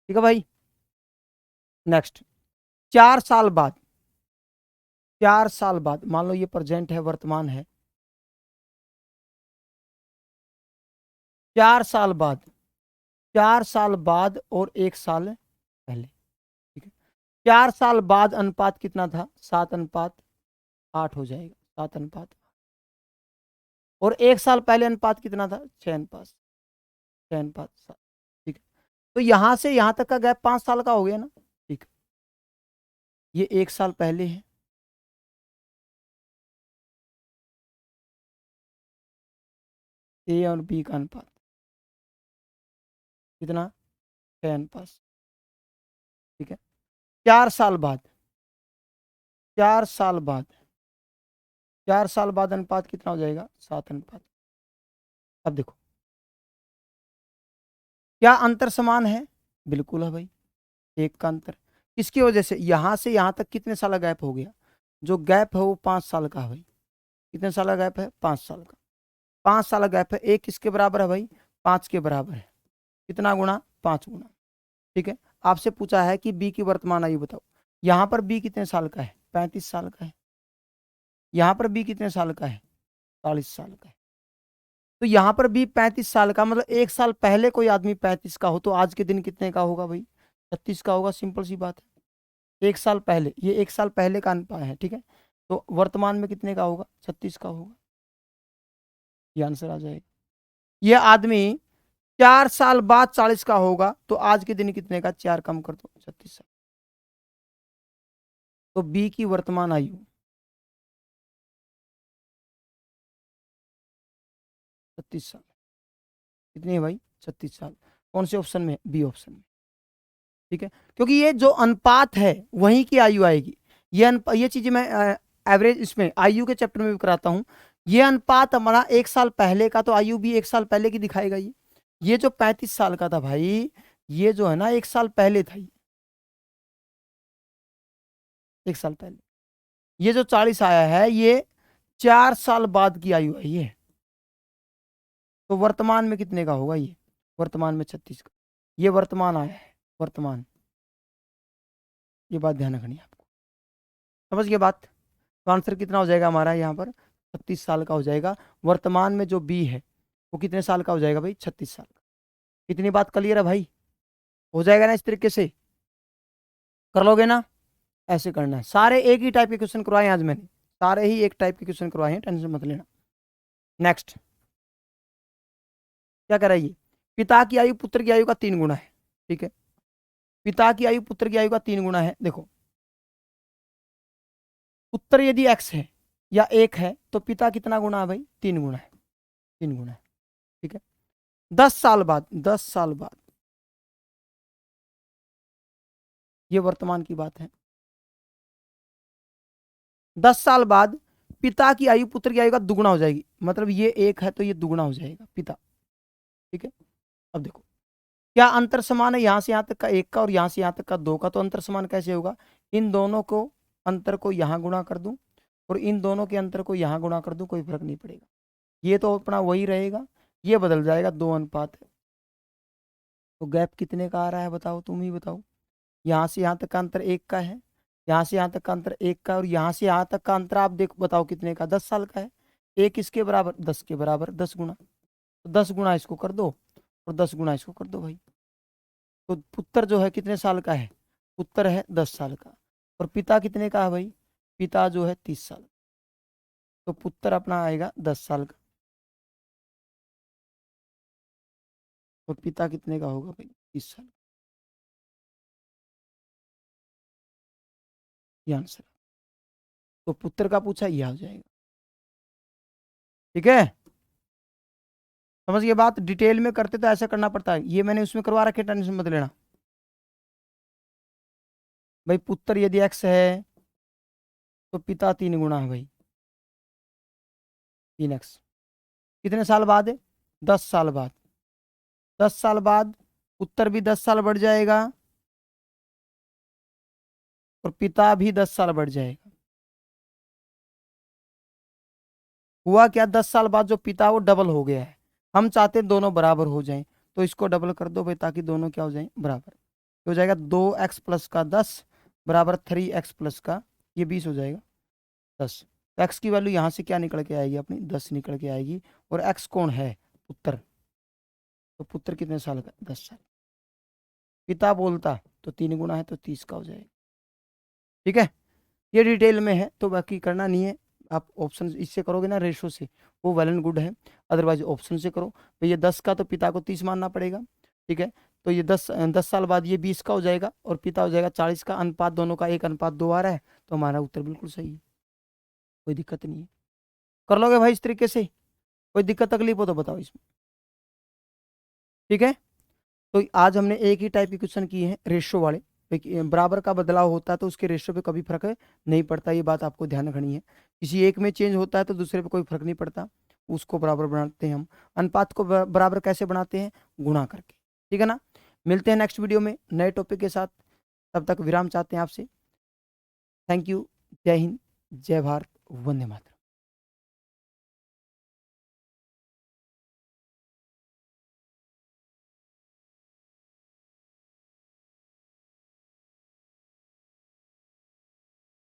ठीक है भाई। नेक्स्ट, 4 साल बाद, 4 साल बाद, मान लो ये प्रेजेंट है, वर्तमान है, 4 साल बाद, 4 साल बाद और 1 साल पहले। ठीक है, 4 साल बाद अनुपात कितना था? 7:8 हो जाएगा, 7:8। और 1 साल पहले अनुपात कितना था? 6:7, 6:7। ठीक है, तो यहां से यहां तक का गैप 5 साल का हो गया ना। ठीक है, ये 1 साल पहले है, ए और बी का अनुपात कितना? 6:5। ठीक है, 4 साल बाद, 4 साल बाद, 4 साल बाद अनुपात कितना हो जाएगा? 7:8। अब देखो, क्या अंतर समान है? बिल्कुल है भाई, एक का अंतर। किसकी वजह से? यहां से यहां तक कितने साल का गैप हो गया? जो गैप है वो 5 साल का है भाई। कितने साल का गैप है? 5 साल का। 5 साल का गैप है, एक किसके बराबर है भाई? 5 के बराबर है। कितना गुना? 5 गुना। ठीक है, आपसे पूछा है कि बी की वर्तमान आयु बताओ। यहाँ पर बी कितने साल का है? 35 साल का है। यहाँ पर बी कितने साल का है? 40 साल का है। तो यहाँ पर बी 35 साल का, मतलब 1 साल पहले कोई आदमी 35 का हो तो आज के दिन कितने का होगा भाई? 36 का होगा, सिंपल सी बात है। 1 साल पहले, ये 1 साल पहले का अनुपात है। ठीक है, तो वर्तमान में कितने का होगा? 36 का होगा, ये आंसर आ जाएगा। ये आदमी 4 साल बाद 40 का होगा तो आज के दिन कितने का? 4 कम कर दो, 36 साल। तो बी की वर्तमान आयु 36 साल। कितनी है भाई? 36 साल। कौन से ऑप्शन में? बी ऑप्शन में। ठीक है, क्योंकि ये जो अनुपात है वही की आयु आएगी। ये चीजें मैं एवरेज इसमें आयु के चैप्टर में भी कराता हूँ। ये अनुपात हमारा 1 साल पहले का, तो आयु भी 1 साल पहले की दिखाएगा। ये जो 35 साल का था भाई, ये जो है ना 1 साल पहले था ये, 1 साल पहले। ये जो 40 आया है ये 4 साल बाद की आयु है ये। तो वर्तमान में कितने का होगा ये? वर्तमान में 36 का। ये वर्तमान आया है, वर्तमान। ये बात ध्यान रखनी है आपको, समझ गए बात? तो आंसर कितना हो जाएगा हमारा यहाँ पर? 36 साल का हो जाएगा। वर्तमान में जो बी है वो कितने साल का हो जाएगा भाई? 36 साल का। इतनी बात क्लियर है भाई? हो जाएगा ना इस तरीके से? कर लोगे ना? ऐसे करना है। सारे एक ही टाइप के क्वेश्चन करवाए आज मैंने, सारे ही एक टाइप के क्वेश्चन करवाए हैं, टेंशन मत लेना। नेक्स्ट, क्या कर रही है? पिता की आयु पुत्र की आयु का 3 गुना है। ठीक है, पिता की आयु पुत्र की आयु का 3 गुना है। देखो, पुत्र यदि x है या 1 है तो पिता कितना गुना है भाई? 3 गुना है, 3 गुना है। ठीक है, 10 साल बाद, 10 साल बाद, ये वर्तमान की बात है। 10 साल बाद पिता की आयु पुत्र की आयु का दुगुना हो जाएगी, मतलब ये 1 है तो ये दुगुना हो जाएगा पिता। ठीक है, अब देखो, क्या अंतर समान है यहां से यहां तक का 1 का और यहां से यहां तक का 2 का? तो अंतर समान कैसे होगा? इन दोनों को, अंतर को यहां गुणा कर दूं और इन दोनों के अंतर को यहां गुणा कर दूं, कोई फर्क नहीं पड़ेगा। ये तो अपना वही रहेगा, ये बदल जाएगा, 2 अनुपात है। तो गैप कितने का आ रहा है बताओ, तुम ही बताओ। यहाँ से यहाँ तक का अंतर 1 का है, यहाँ से यहाँ तक का अंतर 1 का, और यहाँ से यहाँ तक का अंतर आप देख बताओ कितने का? 10 साल का है। 1 इसके बराबर, 10 के बराबर, 10 गुना। तो 10 गुना इसको कर दो और 10 गुना इसको कर दो भाई। तो पुत्र जो है कितने साल का है? पुत्र है 10 साल का। और पिता कितने का है भाई? पिता जो है 30 साल। तो पुत्र अपना आएगा 10 साल का, और पिता कितने का होगा भाई? 30 साल। ये आंसर। तो पुत्र का पूछा, यह हो जाएगा। ठीक है, समझ गए बात? डिटेल में करते तो ऐसा करना पड़ता है, ये मैंने उसमें करवा रखे, टेंशन मत लेना भाई। पुत्र यदि x है तो पिता 3 गुना है भाई, 3x। कितने साल बाद है? 10 साल बाद। 10 साल बाद पुत्र भी 10 साल बढ़ जाएगा और पिता भी 10 साल बढ़ जाएगा। हुआ क्या, 10 साल बाद जो पिता वो डबल हो गया है, हम चाहते हैं दोनों बराबर हो जाएं, तो इसको डबल कर दो भाई ताकि दोनों क्या हो जाएं, बराबर। तो हो जाएगा 2x प्लस का 10 बराबर 3x प्लस का ये 20 हो जाएगा 10। तो x की वैल्यू यहाँ से क्या निकल के आएगी अपनी, 10 निकल के आएगी। और x कौन है, पुत्र, तो पुत्र कितने साल का, 10 साल। पिता बोलता तो 3 गुना है तो 30 का हो जाएगा। ठीक है, ये डिटेल में है तो बाकी करना नहीं है। आप ऑप्शन इससे करोगे ना रेशो से, वो वेल एंड गुड है, अदरवाइज ऑप्शन से करो। तो ये 10 का तो पिता को 30 मानना पड़ेगा। ठीक है, तो ये 10 साल बाद ये 20 का हो जाएगा और पिता हो जाएगा 40 का। अनुपात दोनों का 1:2 आ रहा है, तो हमारा उत्तर बिल्कुल सही है, कोई दिक्कत नहीं है। कर लोगे भाई इस तरीके से, कोई दिक्कत तकलीफ हो तो बताओ इसमें। ठीक है, तो आज हमने एक ही टाइप के क्वेश्चन किए हैं रेशो वाले। बराबर का बदलाव होता है तो उसके रेशो पे कभी फर्क नहीं पड़ता, ये बात आपको ध्यान रखनी है। किसी एक में चेंज होता है तो दूसरे पे कोई फर्क नहीं पड़ता, उसको बराबर बनाते हैं हम। अनुपात को बराबर कैसे बनाते हैं, गुणा करके। ठीक है ना, मिलते हैं नेक्स्ट वीडियो में नए टॉपिक के साथ, तब तक विराम चाहते हैं आपसे। थैंक यू, जय हिंद, जय भारत, वंदे मातरम।